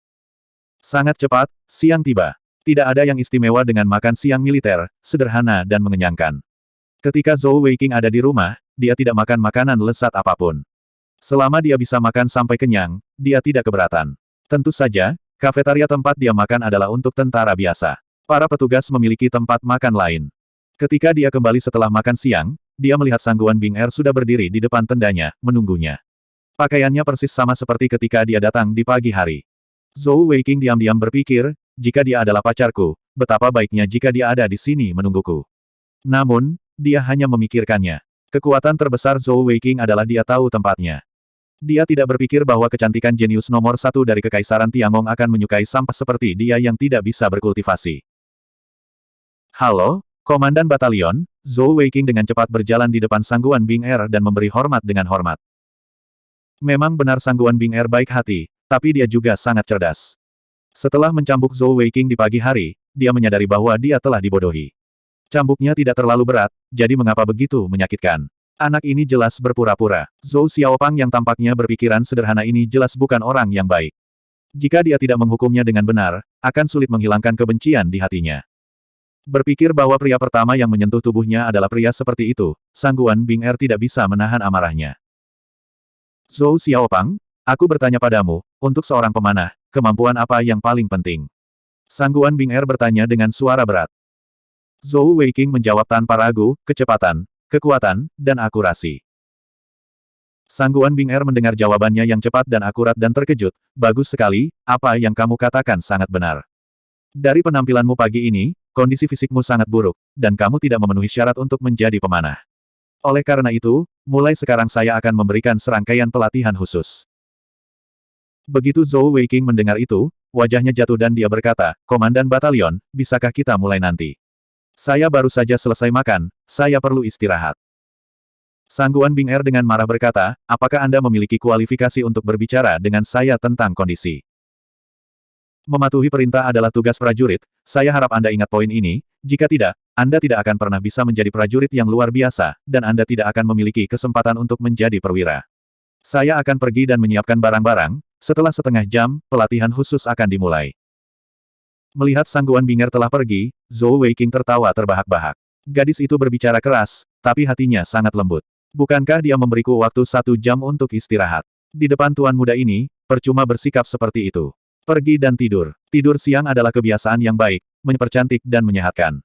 Sangat cepat, siang tiba. Tidak ada yang istimewa dengan makan siang militer, sederhana dan mengenyangkan. Ketika Zhou Weiqing ada di rumah, dia tidak makan makanan lezat apapun. Selama dia bisa makan sampai kenyang, dia tidak keberatan. Tentu saja, kafetaria tempat dia makan adalah untuk tentara biasa. Para petugas memiliki tempat makan lain. Ketika dia kembali setelah makan siang, dia melihat Sangguan Bing Er sudah berdiri di depan tendanya, menunggunya. Pakaiannya persis sama seperti ketika dia datang di pagi hari. Zhou Weiqing diam-diam berpikir, jika dia adalah pacarku, betapa baiknya jika dia ada di sini menungguku. Namun, dia hanya memikirkannya. Kekuatan terbesar Zhou Weiqing adalah dia tahu tempatnya. Dia tidak berpikir bahwa kecantikan jenius nomor 1 dari Kekaisaran Tiangong akan menyukai sampah seperti dia yang tidak bisa berkultivasi. Halo, Komandan Batalion. Zhou Weiqing dengan cepat berjalan di depan Sangguan Bing Er dan memberi hormat dengan hormat. Memang benar Sangguan Bing Er baik hati, tapi dia juga sangat cerdas. Setelah mencambuk Zhou Weiqing di pagi hari, dia menyadari bahwa dia telah dibodohi. Cambuknya tidak terlalu berat, jadi mengapa begitu menyakitkan? Anak ini jelas berpura-pura. Zhou Xiaopang yang tampaknya berpikiran sederhana ini jelas bukan orang yang baik. Jika dia tidak menghukumnya dengan benar, akan sulit menghilangkan kebencian di hatinya. Berpikir bahwa pria pertama yang menyentuh tubuhnya adalah pria seperti itu, Sangguan Bing Er tidak bisa menahan amarahnya. Zhou Xiaopang, aku bertanya padamu, untuk seorang pemanah, kemampuan apa yang paling penting? Sangguan Bing Er bertanya dengan suara berat. Zhou Weiqing menjawab tanpa ragu, kecepatan, kekuatan, dan akurasi. Sangguan Bing Er mendengar jawabannya yang cepat dan akurat dan terkejut. Bagus sekali, apa yang kamu katakan sangat benar. Dari penampilanmu pagi ini, kondisi fisikmu sangat buruk, dan kamu tidak memenuhi syarat untuk menjadi pemanah. Oleh karena itu, mulai sekarang saya akan memberikan serangkaian pelatihan khusus. Begitu Zhou Weiqing mendengar itu, wajahnya jatuh dan dia berkata, Komandan Batalion, bisakah kita mulai nanti? Saya baru saja selesai makan, saya perlu istirahat. Sangguan Bing Er dengan marah berkata, apakah Anda memiliki kualifikasi untuk berbicara dengan saya tentang kondisi? Mematuhi perintah adalah tugas prajurit, saya harap Anda ingat poin ini, jika tidak, Anda tidak akan pernah bisa menjadi prajurit yang luar biasa, dan Anda tidak akan memiliki kesempatan untuk menjadi perwira. Saya akan pergi dan menyiapkan barang-barang, setelah setengah jam, pelatihan khusus akan dimulai. Melihat Sangguan Bing Er telah pergi, Zhou Weiqing tertawa terbahak-bahak. Gadis itu berbicara keras, tapi hatinya sangat lembut. Bukankah dia memberiku waktu 1 jam untuk istirahat? Di depan tuan muda ini, percuma bersikap seperti itu. Pergi dan tidur. Tidur siang adalah kebiasaan yang baik, mempercantik dan menyehatkan.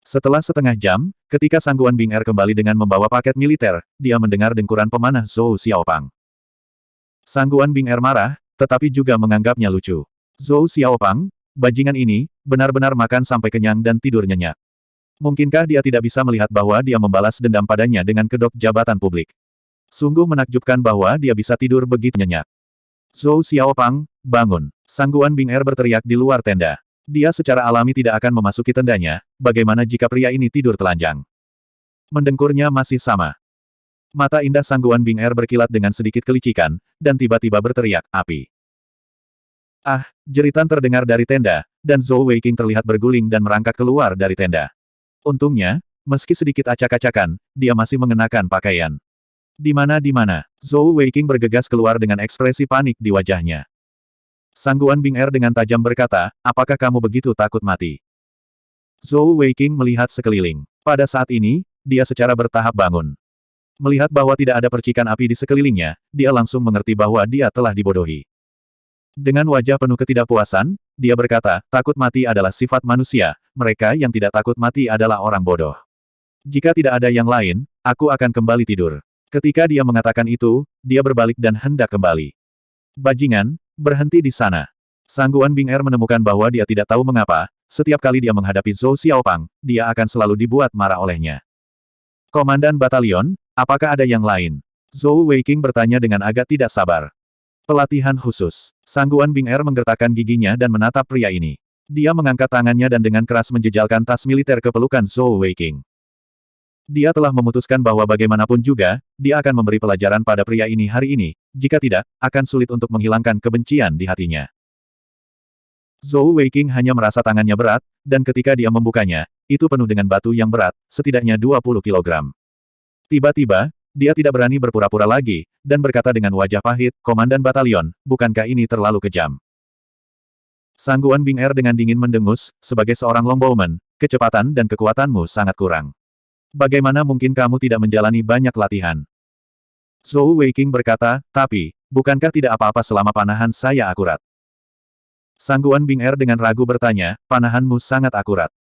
Setelah setengah jam, ketika Sangguan Bing Er kembali dengan membawa paket militer, dia mendengar dengkuran pemanah Zhou Xiaopang. Sangguan Bing Er marah, tetapi juga menganggapnya lucu. Zhou Xiaopang, bajingan ini, benar-benar makan sampai kenyang dan tidur nyenyak. Mungkinkah dia tidak bisa melihat bahwa dia membalas dendam padanya dengan kedok jabatan publik? Sungguh menakjubkan bahwa dia bisa tidur begitu nyenyak. Zhou Xiaopang, bangun. Sangguan Bing Er berteriak di luar tenda. Dia secara alami tidak akan memasuki tendanya, bagaimana jika pria ini tidur telanjang? Mendengkurnya masih sama. Mata indah Sangguan Bing Er berkilat dengan sedikit kelicikan, dan tiba-tiba berteriak, api. Ah, jeritan terdengar dari tenda, dan Zhou Weiqing terlihat berguling dan merangkak keluar dari tenda. Untungnya, meski sedikit acak-acakan, dia masih mengenakan pakaian. Di mana? Zhou Weiqing bergegas keluar dengan ekspresi panik di wajahnya. Sangguan Bing Er dengan tajam berkata, apakah kamu begitu takut mati? Zhou Weiqing melihat sekeliling. Pada saat ini, dia secara bertahap bangun. Melihat bahwa tidak ada percikan api di sekelilingnya, dia langsung mengerti bahwa dia telah dibodohi. Dengan wajah penuh ketidakpuasan, dia berkata, takut mati adalah sifat manusia, mereka yang tidak takut mati adalah orang bodoh. Jika tidak ada yang lain, aku akan kembali tidur. Ketika dia mengatakan itu, dia berbalik dan hendak kembali. Bajingan, berhenti di sana. Sangguan Bing Er menemukan bahwa dia tidak tahu mengapa, setiap kali dia menghadapi Zhou Xiaopang, dia akan selalu dibuat marah olehnya. Komandan Batalion, apakah ada yang lain? Zhou Weiqing bertanya dengan agak tidak sabar. Pelatihan khusus. Sangguan Bing Er menggertakkan giginya dan menatap pria ini. Dia mengangkat tangannya dan dengan keras menjejalkan tas militer ke pelukan Zhou Weiqing. Dia telah memutuskan bahwa bagaimanapun juga, dia akan memberi pelajaran pada pria ini hari ini, jika tidak, akan sulit untuk menghilangkan kebencian di hatinya. Zhou Weiqing hanya merasa tangannya berat, dan ketika dia membukanya, itu penuh dengan batu yang berat, setidaknya 20 kilogram. Tiba-tiba, dia tidak berani berpura-pura lagi, dan berkata dengan wajah pahit, "Komandan batalion, bukankah ini terlalu kejam?" Sangguan Bing Er dengan dingin mendengus, "Sebagai seorang longbowman, kecepatan dan kekuatanmu sangat kurang. Bagaimana mungkin kamu tidak menjalani banyak latihan?" Zhou Weiqing berkata, "Tapi, bukankah tidak apa-apa selama panahan saya akurat?" Sangguan Bing Er dengan ragu bertanya, "Panahanmu sangat akurat."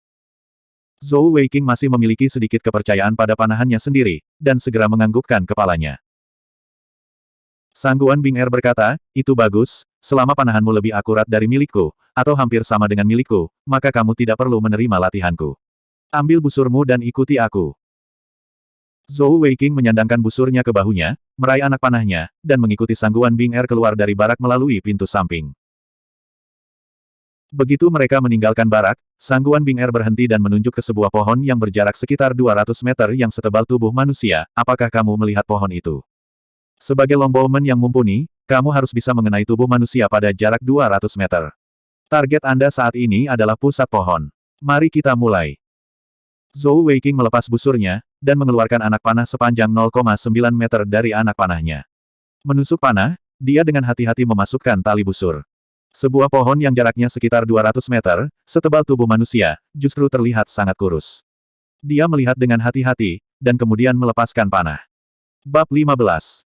Zhou Weiqing masih memiliki sedikit kepercayaan pada panahannya sendiri, dan segera menganggukkan kepalanya. Sangguan Bing Er berkata, "Itu bagus, selama panahanmu lebih akurat dari milikku, atau hampir sama dengan milikku, maka kamu tidak perlu menerima latihanku. Ambil busurmu dan ikuti aku." Zhou Weiqing menyandangkan busurnya ke bahunya, meraih anak panahnya, dan mengikuti Sangguan Bing Er keluar dari barak melalui pintu samping. Begitu mereka meninggalkan barak, Sangguan Bing Er berhenti dan menunjuk ke sebuah pohon yang berjarak sekitar 200 meter yang setebal tubuh manusia. "Apakah kamu melihat pohon itu? Sebagai longbowman yang mumpuni, kamu harus bisa mengenai tubuh manusia pada jarak 200 meter. Target Anda saat ini adalah pusat pohon. Mari kita mulai." Zhou Weiqing melepas busurnya, dan mengeluarkan anak panah sepanjang 0,9 meter dari anak panahnya. Menusuk panah, dia dengan hati-hati memasukkan tali busur. Sebuah pohon yang jaraknya sekitar 200 meter, setebal tubuh manusia, justru terlihat sangat kurus. Dia melihat dengan hati-hati, dan kemudian melepaskan panah. Bab 15.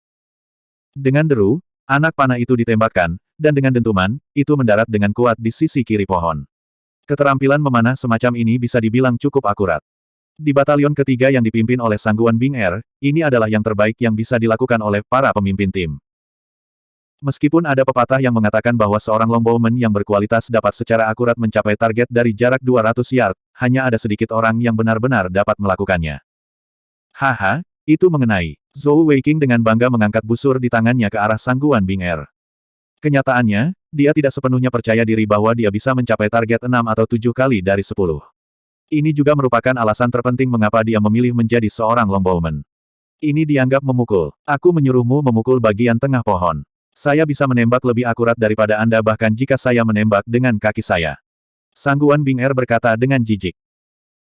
Dengan deru, anak panah itu ditembakkan, dan dengan dentuman, itu mendarat dengan kuat di sisi kiri pohon. Keterampilan memanah semacam ini bisa dibilang cukup akurat. Di batalion ketiga yang dipimpin oleh Sangguan Bing Er, ini adalah yang terbaik yang bisa dilakukan oleh para pemimpin tim. Meskipun ada pepatah yang mengatakan bahwa seorang longbowman yang berkualitas dapat secara akurat mencapai target dari jarak 200 yard, hanya ada sedikit orang yang benar-benar dapat melakukannya. Haha, itu mengenai. Zhou Weiqing dengan bangga mengangkat busur di tangannya ke arah Sangguan Bing Er. Kenyataannya, dia tidak sepenuhnya percaya diri bahwa dia bisa mencapai target 6 atau 7 kali dari 10. Ini juga merupakan alasan terpenting mengapa dia memilih menjadi seorang longbowman. Ini dianggap memukul. "Aku menyuruhmu memukul bagian tengah pohon. Saya bisa menembak lebih akurat daripada Anda bahkan jika saya menembak dengan kaki saya." Sangguan Bing Er berkata dengan jijik.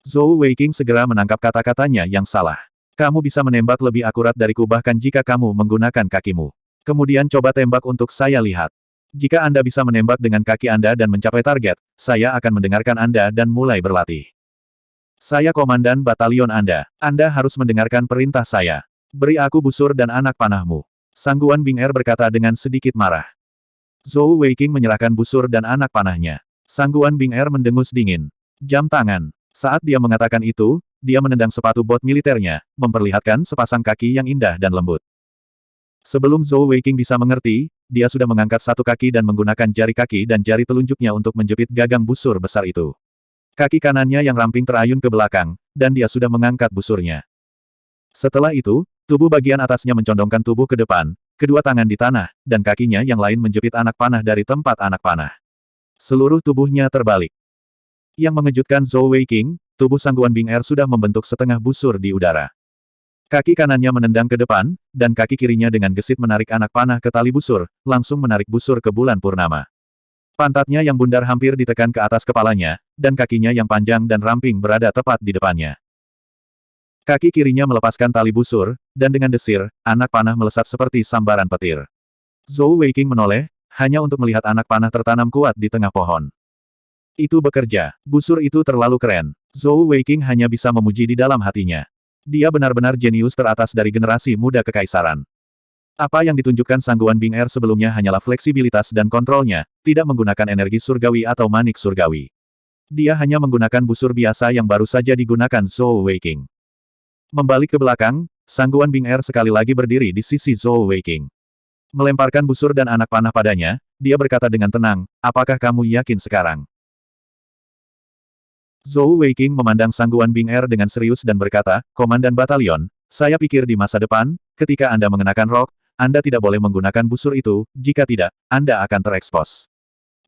Zhou Weiqing segera menangkap kata-katanya yang salah. "Kamu bisa menembak lebih akurat dariku bahkan jika kamu menggunakan kakimu. Kemudian coba tembak untuk saya lihat. Jika Anda bisa menembak dengan kaki Anda dan mencapai target, saya akan mendengarkan Anda dan mulai berlatih. Saya komandan batalion Anda. Anda harus mendengarkan perintah saya. Beri aku busur dan anak panahmu." Sangguan Bing Er berkata dengan sedikit marah. Zhou Weiqing menyerahkan busur dan anak panahnya. Sangguan Bing Er mendengus dingin. Jam tangan. Saat dia mengatakan itu, dia menendang sepatu bot militernya, memperlihatkan sepasang kaki yang indah dan lembut. Sebelum Zhou Weiqing bisa mengerti, dia sudah mengangkat satu kaki dan menggunakan jari kaki dan jari telunjuknya untuk menjepit gagang busur besar itu. Kaki kanannya yang ramping terayun ke belakang, dan dia sudah mengangkat busurnya. Setelah itu, tubuh bagian atasnya mencondongkan tubuh ke depan, kedua tangan di tanah, dan kakinya yang lain menjepit anak panah dari tempat anak panah. Seluruh tubuhnya terbalik. Yang mengejutkan Zhou Weiqing, tubuh Sangguan Bing Er sudah membentuk setengah busur di udara. Kaki kanannya menendang ke depan, dan kaki kirinya dengan gesit menarik anak panah ke tali busur, langsung menarik busur ke bulan purnama. Pantatnya yang bundar hampir ditekan ke atas kepalanya, dan kakinya yang panjang dan ramping berada tepat di depannya. Kaki kirinya melepaskan tali busur, dan dengan desir, anak panah melesat seperti sambaran petir. Zhou Weiqing menoleh, hanya untuk melihat anak panah tertanam kuat di tengah pohon. Itu bekerja. Busur itu terlalu keren. Zhou Weiqing hanya bisa memuji di dalam hatinya. Dia benar-benar jenius teratas dari generasi muda kekaisaran. Apa yang ditunjukkan Sangguan Bing Er sebelumnya hanyalah fleksibilitas dan kontrolnya, tidak menggunakan energi surgawi atau manik surgawi. Dia hanya menggunakan busur biasa yang baru saja digunakan Zhou Weiqing. Membalik ke belakang, Sangguan Bing Er sekali lagi berdiri di sisi Zhou Weiqing. Melemparkan busur dan anak panah padanya, dia berkata dengan tenang, "Apakah kamu yakin sekarang?" Zhou Weiqing memandang Sangguan Bing Er dengan serius dan berkata, "Komandan batalion, saya pikir di masa depan, ketika Anda mengenakan rok, Anda tidak boleh menggunakan busur itu, jika tidak, Anda akan terekspos.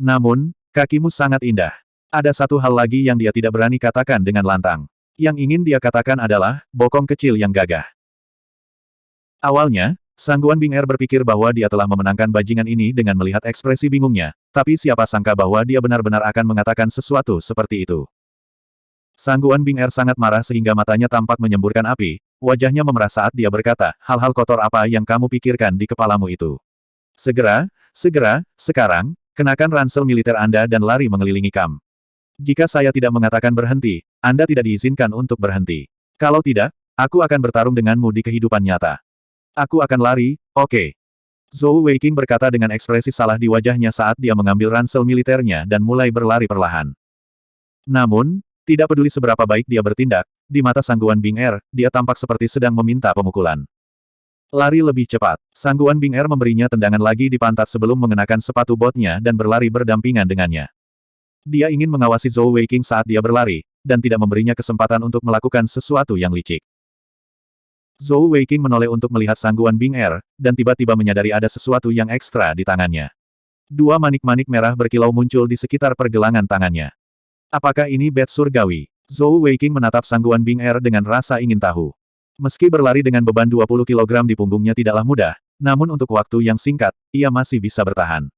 Namun, kakimu sangat indah. Ada satu hal lagi yang dia tidak berani katakan dengan lantang. Yang ingin dia katakan adalah, bokong kecil yang gagah. Awalnya, Sangguan Bing Er berpikir bahwa dia telah memenangkan bajingan ini dengan melihat ekspresi bingungnya, tapi siapa sangka bahwa dia benar-benar akan mengatakan sesuatu seperti itu. Sangguan Bing Er sangat marah sehingga matanya tampak menyemburkan api, wajahnya memerah saat dia berkata, hal-hal kotor apa yang kamu pikirkan di kepalamu itu. Segera, sekarang, kenakan ransel militer Anda dan lari mengelilingi kamp. Jika saya tidak mengatakan berhenti, Anda tidak diizinkan untuk berhenti. Kalau tidak, aku akan bertarung denganmu di kehidupan nyata. Aku akan lari, oke. Zhou Weiqing berkata dengan ekspresi salah di wajahnya saat dia mengambil ransel militernya dan mulai berlari perlahan. Namun, tidak peduli seberapa baik dia bertindak, di mata Sangguan Bing Er, dia tampak seperti sedang meminta pemukulan. Lari lebih cepat. Sangguan Bing Er memberinya tendangan lagi di pantat sebelum mengenakan sepatu botnya dan berlari berdampingan dengannya. Dia ingin mengawasi Zhou Weiqing saat dia berlari, dan tidak memberinya kesempatan untuk melakukan sesuatu yang licik. Zhou Weiqing menoleh untuk melihat Sangguan Bing Er, dan tiba-tiba menyadari ada sesuatu yang ekstra di tangannya. Dua manik-manik merah berkilau muncul di sekitar pergelangan tangannya. Apakah ini bat surgawi? Zhou Weiqing menatap Sangguan Bing Er dengan rasa ingin tahu. Meski berlari dengan beban 20 kg di punggungnya tidaklah mudah, namun untuk waktu yang singkat, ia masih bisa bertahan.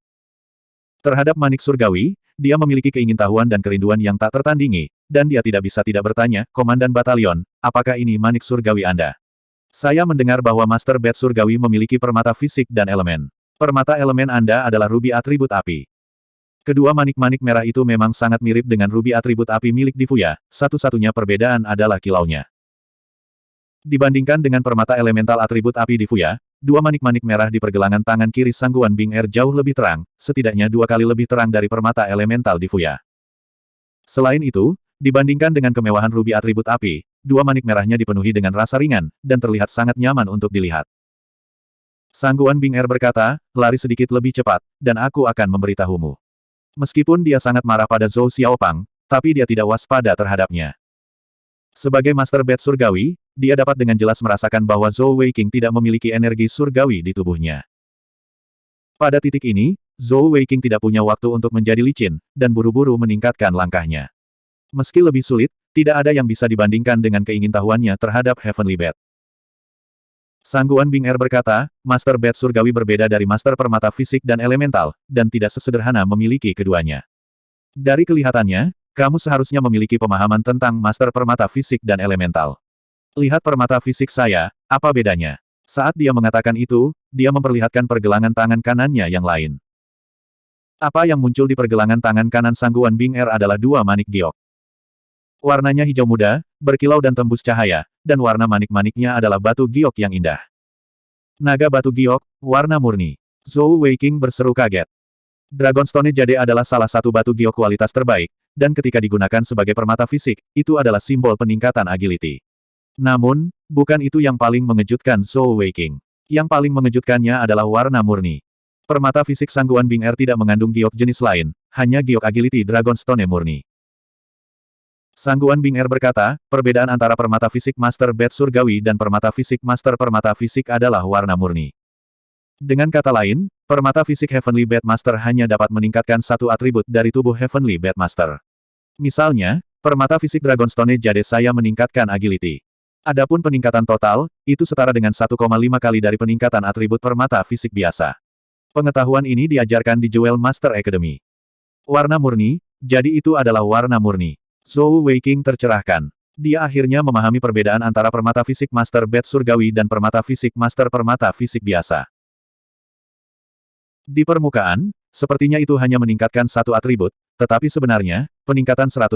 Terhadap manik surgawi, dia memiliki keingintahuan dan kerinduan yang tak tertandingi, dan dia tidak bisa tidak bertanya, Komandan Batalion, apakah ini manik surgawi Anda? Saya mendengar bahwa Master Bat Surgawi memiliki permata fisik dan elemen. Permata elemen Anda adalah rubi atribut api. Kedua manik-manik merah itu memang sangat mirip dengan rubi atribut api milik Difuya, satu-satunya perbedaan adalah kilaunya. Dibandingkan dengan permata elemental atribut api Difuya, dua manik-manik merah di pergelangan tangan kiri Sangguan Bing Er jauh lebih terang, setidaknya 2 kali lebih terang dari permata elemental Difuya. Selain itu, dibandingkan dengan kemewahan rubi atribut api, dua manik merahnya dipenuhi dengan rasa ringan, dan terlihat sangat nyaman untuk dilihat. Sangguan Bing Er berkata, lari sedikit lebih cepat, dan aku akan memberitahumu. Meskipun dia sangat marah pada Zhou Xiaopang, tapi dia tidak waspada terhadapnya. Sebagai Master Bat Surgawi, dia dapat dengan jelas merasakan bahwa Zhou Weiqing tidak memiliki energi surgawi di tubuhnya. Pada titik ini, Zhou Weiqing tidak punya waktu untuk menjadi licin, dan buru-buru meningkatkan langkahnya. Meski lebih sulit, tidak ada yang bisa dibandingkan dengan keingintahuannya terhadap Heavenly Bat. Sangguan Bing Er berkata, Master Bat Surgawi berbeda dari Master Permata Fisik dan Elemental, dan tidak sesederhana memiliki keduanya. Dari kelihatannya, kamu seharusnya memiliki pemahaman tentang Master Permata Fisik dan Elemental. Lihat permata fisik saya, apa bedanya? Saat dia mengatakan itu, dia memperlihatkan pergelangan tangan kanannya yang lain. Apa yang muncul di pergelangan tangan kanan Sangguan Bing Er adalah dua manik giok. Warnanya hijau muda, berkilau dan tembus cahaya, dan warna manik-maniknya adalah batu giok yang indah. Naga batu giok, warna murni. Zhou Weiqing berseru kaget. Dragonstone Jade adalah salah satu batu giok kualitas terbaik, dan ketika digunakan sebagai permata fisik, itu adalah simbol peningkatan agility. Namun, bukan itu yang paling mengejutkan Zhou Weiqing. Yang paling mengejutkannya adalah warna murni. Permata fisik Sangguan Bing Er tidak mengandung giok jenis lain, hanya giok agility Dragonstone murni. Sangguan Bing Er berkata, perbedaan antara permata fisik Master Bat Surgawi dan permata fisik Master Permata Fisik adalah warna murni. Dengan kata lain, permata fisik Heavenly Bat Master hanya dapat meningkatkan satu atribut dari tubuh Heavenly Bat Master. Misalnya, permata fisik Dragonstone Jade saya meningkatkan agility. Adapun peningkatan total, itu setara dengan 1,5 kali dari peningkatan atribut permata fisik biasa. Pengetahuan ini diajarkan di Jewel Master Academy. Warna murni, jadi itu adalah warna murni. Zhou Weiqing tercerahkan. Dia akhirnya memahami perbedaan antara permata fisik Master Bat Surgawi dan permata fisik Master Permata Fisik biasa. Di permukaan, sepertinya itu hanya meningkatkan satu atribut, tetapi sebenarnya, peningkatan 150%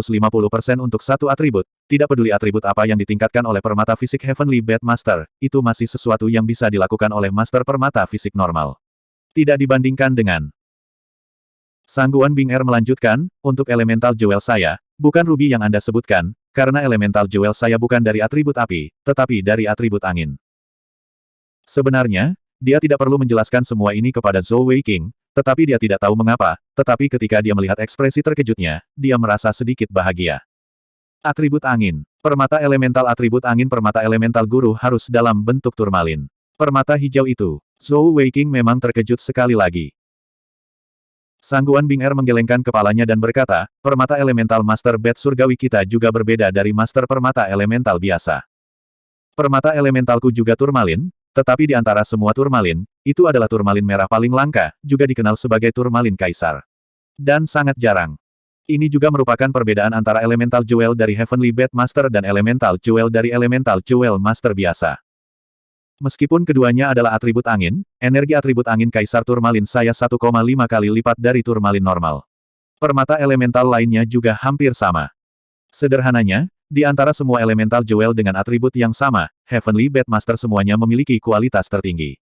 untuk satu atribut, tidak peduli atribut apa yang ditingkatkan oleh permata fisik Heavenly Bat Master, itu masih sesuatu yang bisa dilakukan oleh Master Permata Fisik normal. Tidak dibandingkan dengan. Sangguan Bing Er melanjutkan, untuk elemental jewel saya, bukan ruby yang Anda sebutkan, karena elemental jewel saya bukan dari atribut api, tetapi dari atribut angin. Sebenarnya, dia tidak perlu menjelaskan semua ini kepada Zhou Weiqing, tetapi dia tidak tahu mengapa, tetapi ketika dia melihat ekspresi terkejutnya, dia merasa sedikit bahagia. Atribut angin. Permata elemental atribut angin permata elemental guru harus dalam bentuk turmalin. Permata hijau itu. Zhou Weiqing memang terkejut sekali lagi. Sangguan Bing Er menggelengkan kepalanya dan berkata, permata elemental Master Bat Surgawi kita juga berbeda dari Master Permata Elemental biasa. Permata elementalku juga turmalin, tetapi di antara semua turmalin, itu adalah turmalin merah paling langka, juga dikenal sebagai turmalin kaisar. Dan sangat jarang. Ini juga merupakan perbedaan antara Elemental Jewel dari Heavenly Bat Master dan Elemental Jewel dari Elemental Jewel Master biasa. Meskipun keduanya adalah atribut angin, energi atribut angin Kaisar Turmalin saya 1,5 kali lipat dari turmalin normal. Permata elemental lainnya juga hampir sama. Sederhananya, di antara semua elemental jewel dengan atribut yang sama, Heavenly Bat Master semuanya memiliki kualitas tertinggi.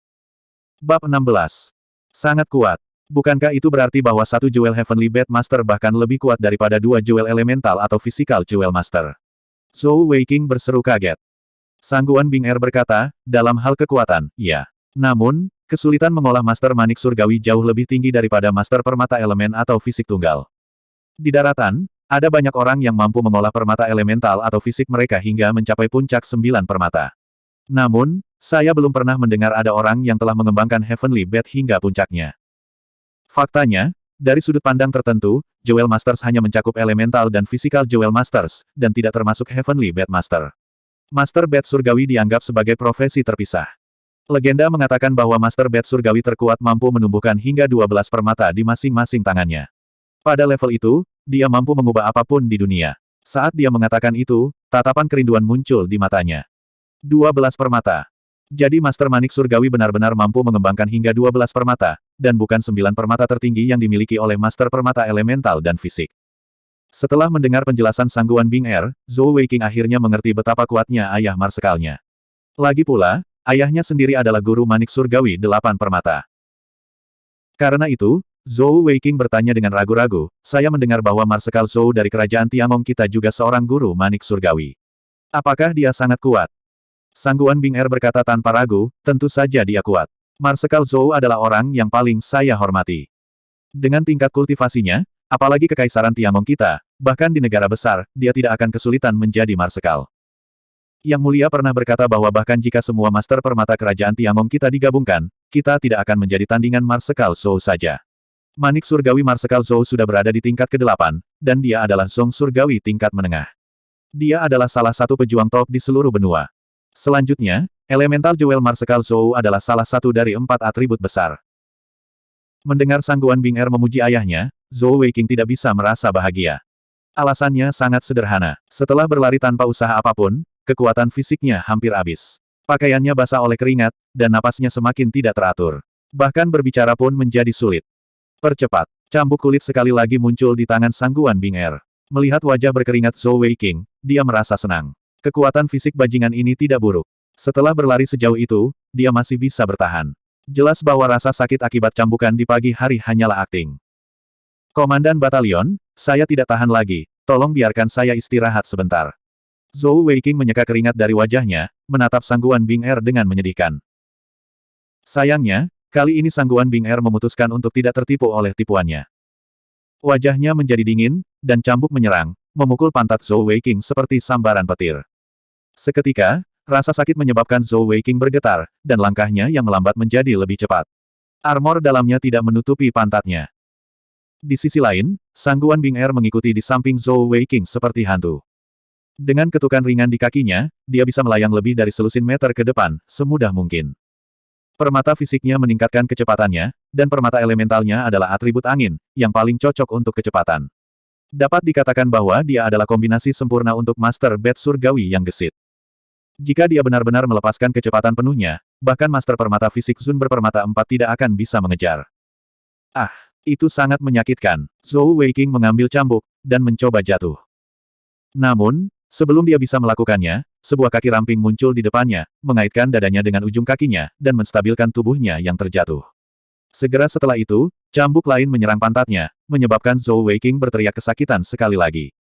Bab 16. Sangat kuat. Bukankah itu berarti bahwa satu jewel Heavenly Bat Master bahkan lebih kuat daripada dua jewel elemental atau physical jewel master? Zhou Weiqing berseru kaget. Sangguan Bing Er berkata, dalam hal kekuatan, ya. Namun, kesulitan mengolah Master Manik Surgawi jauh lebih tinggi daripada Master Permata Elemen atau fisik tunggal. Di daratan, ada banyak orang yang mampu mengolah permata elemental atau fisik mereka hingga mencapai puncak 9 permata. Namun, saya belum pernah mendengar ada orang yang telah mengembangkan Heavenly Bat hingga puncaknya. Faktanya, dari sudut pandang tertentu, Jewel Masters hanya mencakup elemental dan physical Jewel Masters, dan tidak termasuk Heavenly Bat Master. Master Bat Surgawi dianggap sebagai profesi terpisah. Legenda mengatakan bahwa Master Bat Surgawi terkuat mampu menumbuhkan hingga 12 permata di masing-masing tangannya. Pada level itu, dia mampu mengubah apapun di dunia. Saat dia mengatakan itu, tatapan kerinduan muncul di matanya. 12 permata. Jadi Master Manik Surgawi benar-benar mampu mengembangkan hingga 12 permata, dan bukan 9 permata tertinggi yang dimiliki oleh Master Permata Elemental dan Fisik. Setelah mendengar penjelasan Sangguan Bing Er, Zhou Weiqing akhirnya mengerti betapa kuatnya ayah marsekalnya. Lagi pula, ayahnya sendiri adalah guru Manik Surgawi 8 permata. Karena itu, Zhou Weiqing bertanya dengan ragu-ragu, saya mendengar bahwa Marsekal Zhou dari kerajaan Tiangong kita juga seorang guru Manik Surgawi. Apakah dia sangat kuat? Sangguan Bing Er berkata tanpa ragu, tentu saja dia kuat. Marsekal Zhou adalah orang yang paling saya hormati. Dengan tingkat kultivasinya, apalagi kekaisaran Tiangong kita, bahkan di negara besar, dia tidak akan kesulitan menjadi marsekal. Yang Mulia pernah berkata bahwa bahkan jika semua master permata kerajaan Tiangong kita digabungkan, kita tidak akan menjadi tandingan marsekal Zhou saja. Manik Surgawi Marsekal Zhou sudah berada di tingkat ke-8, dan dia adalah Zong Surgawi tingkat menengah. Dia adalah salah satu pejuang top di seluruh benua. Selanjutnya, Elemental Jewel Marsekal Zhou adalah salah satu dari 4 atribut besar. Mendengar Sangguan Bing Er memuji ayahnya, Zhou Weiqing tidak bisa merasa bahagia. Alasannya sangat sederhana. Setelah berlari tanpa usaha apapun, kekuatan fisiknya hampir habis. Pakaiannya basah oleh keringat, dan napasnya semakin tidak teratur. Bahkan berbicara pun menjadi sulit. Percepat. Cambuk kulit sekali lagi muncul di tangan Sangguan Bing Er. Melihat wajah berkeringat Zhou Weiqing, dia merasa senang. Kekuatan fisik bajingan ini tidak buruk. Setelah berlari sejauh itu, dia masih bisa bertahan. Jelas bahwa rasa sakit akibat cambukan di pagi hari hanyalah akting. Komandan batalion, saya tidak tahan lagi, tolong biarkan saya istirahat sebentar. Zhou Weiqing menyeka keringat dari wajahnya, menatap Sangguan Bing Er dengan menyedihkan. Sayangnya, kali ini Sangguan Bing Er memutuskan untuk tidak tertipu oleh tipuannya. Wajahnya menjadi dingin, dan cambuk menyerang, memukul pantat Zhou Weiqing seperti sambaran petir. Seketika, rasa sakit menyebabkan Zhou Weiqing bergetar, dan langkahnya yang melambat menjadi lebih cepat. Armor dalamnya tidak menutupi pantatnya. Di sisi lain, Sangguan Bing Er mengikuti di samping Zhou Weiqing seperti hantu. Dengan ketukan ringan di kakinya, dia bisa melayang lebih dari selusin meter ke depan, semudah mungkin. Permata fisiknya meningkatkan kecepatannya, dan permata elementalnya adalah atribut angin, yang paling cocok untuk kecepatan. Dapat dikatakan bahwa dia adalah kombinasi sempurna untuk Master Bat Surgawi yang gesit. Jika dia benar-benar melepaskan kecepatan penuhnya, bahkan Master Permata Fisik Zun berpermata 4 tidak akan bisa mengejar. Ah, itu sangat menyakitkan. Zhou Weiqing mengambil cambuk, dan mencoba jatuh. Namun, sebelum dia bisa melakukannya, sebuah kaki ramping muncul di depannya, mengaitkan dadanya dengan ujung kakinya, dan menstabilkan tubuhnya yang terjatuh. Segera setelah itu, cambuk lain menyerang pantatnya, menyebabkan Zhou Weiqing berteriak kesakitan sekali lagi.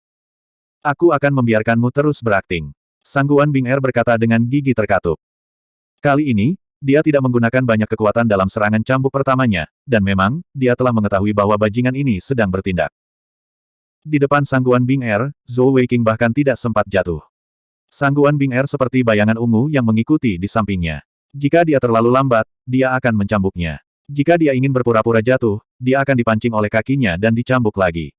Aku akan membiarkanmu terus berakting. Sangguan Bing Er berkata dengan gigi terkatup. Kali ini, dia tidak menggunakan banyak kekuatan dalam serangan cambuk pertamanya, dan memang, dia telah mengetahui bahwa bajingan ini sedang bertindak. Di depan Sangguan Bing Er, Zhou Weiqing bahkan tidak sempat jatuh. Sangguan Bing Er seperti bayangan ungu yang mengikuti di sampingnya. Jika dia terlalu lambat, dia akan mencambuknya. Jika dia ingin berpura-pura jatuh, dia akan dipancing oleh kakinya dan dicambuk lagi.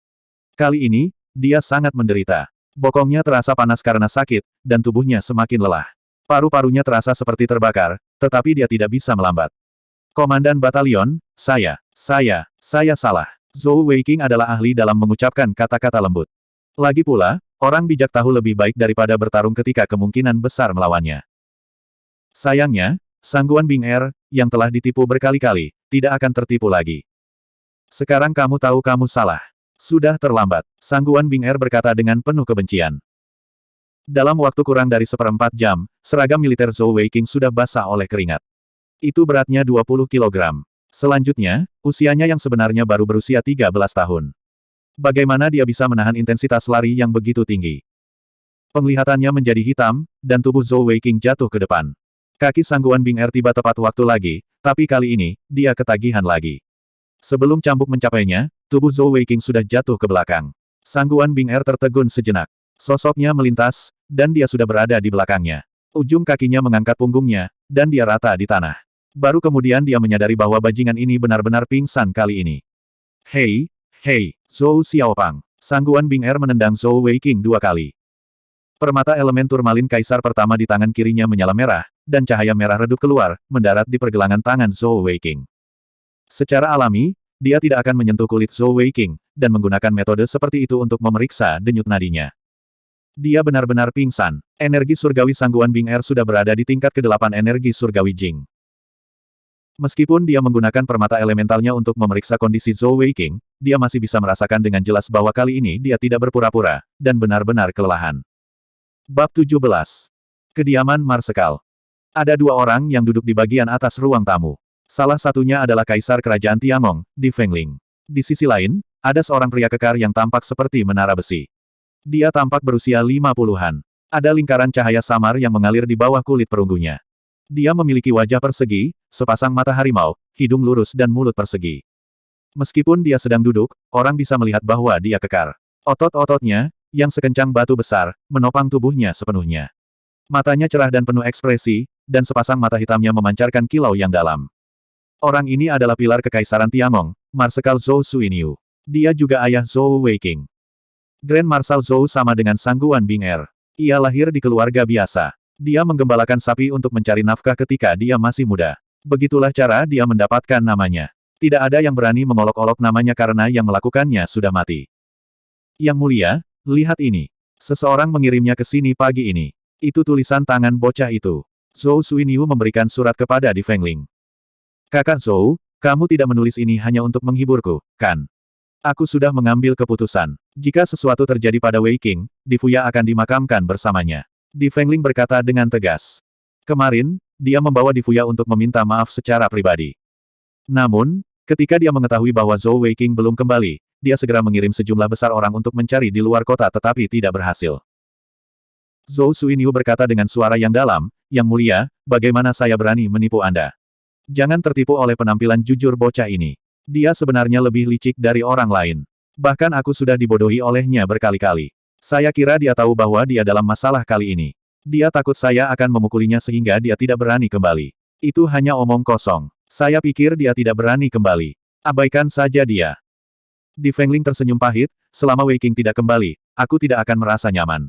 Kali ini, dia sangat menderita. Bokongnya terasa panas karena sakit, dan tubuhnya semakin lelah. Paru-parunya terasa seperti terbakar, tetapi dia tidak bisa melambat. Komandan Batalion, saya salah. Zhou Weiqing adalah ahli dalam mengucapkan kata-kata lembut. Lagi pula, orang bijak tahu lebih baik daripada bertarung ketika kemungkinan besar melawannya. Sayangnya, Sangguan Bing Er, yang telah ditipu berkali-kali, tidak akan tertipu lagi. Sekarang kamu tahu kamu salah. Sudah terlambat, Sangguan Bing Er berkata dengan penuh kebencian. Dalam waktu kurang dari 1/4 jam, seragam militer Zhou Weiqing sudah basah oleh keringat. Itu beratnya 20 kilogram. Selanjutnya, usianya yang sebenarnya baru berusia 13 tahun. Bagaimana dia bisa menahan intensitas lari yang begitu tinggi? Penglihatannya menjadi hitam, dan tubuh Zhou Weiqing jatuh ke depan. Kaki Sangguan Bing Er tiba tepat waktu lagi, tapi kali ini, dia ketagihan lagi. Sebelum cambuk mencapainya, tubuh Zhou Weiqing sudah jatuh ke belakang. Sangguan Bing Er tertegun sejenak. Sosoknya melintas, dan dia sudah berada di belakangnya. Ujung kakinya mengangkat punggungnya, dan dia rata di tanah. Baru kemudian dia menyadari bahwa bajingan ini benar-benar pingsan kali ini. Hei, Zhou Xiaopang. Sangguan Bing Er menendang Zhou Weiqing 2 kali. Permata elemen turmalin kaisar pertama di tangan kirinya menyala merah, dan cahaya merah redup keluar, mendarat di pergelangan tangan Zhou Weiqing. Secara alami, dia tidak akan menyentuh kulit Zhou Weiqing, dan menggunakan metode seperti itu untuk memeriksa denyut nadinya. Dia benar-benar pingsan. Energi surgawi Sangguan Bing Er sudah berada di tingkat ke-8 energi surgawi Jing. Meskipun dia menggunakan permata elementalnya untuk memeriksa kondisi Zhou Weiqing, dia masih bisa merasakan dengan jelas bahwa kali ini dia tidak berpura-pura, dan benar-benar kelelahan. Bab 17. Kediaman Marsekal. Ada 2 orang yang duduk di bagian atas ruang tamu. Salah satunya adalah Kaisar Kerajaan Tiangong, Di Fengling. Di sisi lain, ada seorang pria kekar yang tampak seperti menara besi. Dia tampak berusia 50-an. Ada lingkaran cahaya samar yang mengalir di bawah kulit perunggunya. Dia memiliki wajah persegi, sepasang mata harimau, hidung lurus dan mulut persegi. Meskipun dia sedang duduk, orang bisa melihat bahwa dia kekar. Otot-ototnya, yang sekencang batu besar, menopang tubuhnya sepenuhnya. Matanya cerah dan penuh ekspresi, dan sepasang mata hitamnya memancarkan kilau yang dalam. Orang ini adalah pilar Kekaisaran Tiangong, Marsekal Zhou Suiniu. Dia juga ayah Zhou Weiqing. Grand Marshal Zhou sama dengan Sangguan Bing Er. Ia lahir di keluarga biasa. Dia menggembalakan sapi untuk mencari nafkah ketika dia masih muda. Begitulah cara dia mendapatkan namanya. Tidak ada yang berani mengolok-olok namanya karena yang melakukannya sudah mati. Yang mulia, lihat ini. Seseorang mengirimnya ke sini pagi ini. Itu tulisan tangan bocah itu. Zhou Suiniu memberikan surat kepada Di Fengling. Kakak Zhou, kamu tidak menulis ini hanya untuk menghiburku, kan? Aku sudah mengambil keputusan. Jika sesuatu terjadi pada Weiqing, Di Fuya akan dimakamkan bersamanya. Di Fengling berkata dengan tegas. Kemarin, dia membawa Di Fuya untuk meminta maaf secara pribadi. Namun, ketika dia mengetahui bahwa Zhou Weiqing belum kembali, dia segera mengirim sejumlah besar orang untuk mencari di luar kota tetapi tidak berhasil. Zhou Suiniu berkata dengan suara yang dalam, Yang mulia, bagaimana saya berani menipu Anda? Jangan tertipu oleh penampilan jujur bocah ini. Dia sebenarnya lebih licik dari orang lain. Bahkan aku sudah dibodohi olehnya berkali-kali. Saya kira dia tahu bahwa dia dalam masalah kali ini. Dia takut saya akan memukulinya sehingga dia tidak berani kembali. Itu hanya omong kosong. Saya pikir dia tidak berani kembali. Abaikan saja dia. Di Fengling tersenyum pahit, selama Weiqing tidak kembali, aku tidak akan merasa nyaman.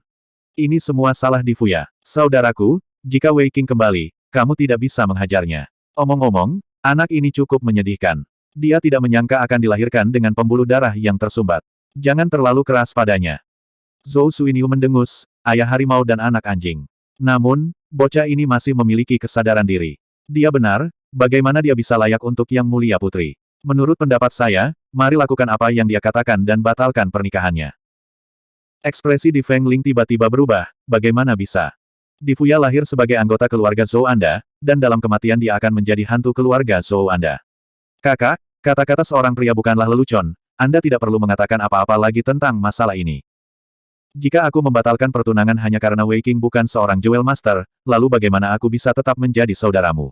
Ini semua salah Di Fuya. Saudaraku, jika Weiqing kembali, kamu tidak bisa menghajarnya. Omong-omong, anak ini cukup menyedihkan. Dia tidak menyangka akan dilahirkan dengan pembuluh darah yang tersumbat. Jangan terlalu keras padanya. Zhou Suiniu mendengus, ayah harimau dan anak anjing. Namun, bocah ini masih memiliki kesadaran diri. Dia benar, bagaimana dia bisa layak untuk Yang Mulia Putri? Menurut pendapat saya, mari lakukan apa yang dia katakan dan batalkan pernikahannya. Ekspresi Di Fengling tiba-tiba berubah, bagaimana bisa? Di Fuya lahir sebagai anggota keluarga Zhou Anda, dan dalam kematian dia akan menjadi hantu keluarga Zhou Anda. Kakak, kata-kata seorang pria bukanlah lelucon, Anda tidak perlu mengatakan apa-apa lagi tentang masalah ini. Jika aku membatalkan pertunangan hanya karena Weiqing bukan seorang Jewel Master, lalu bagaimana aku bisa tetap menjadi saudaramu?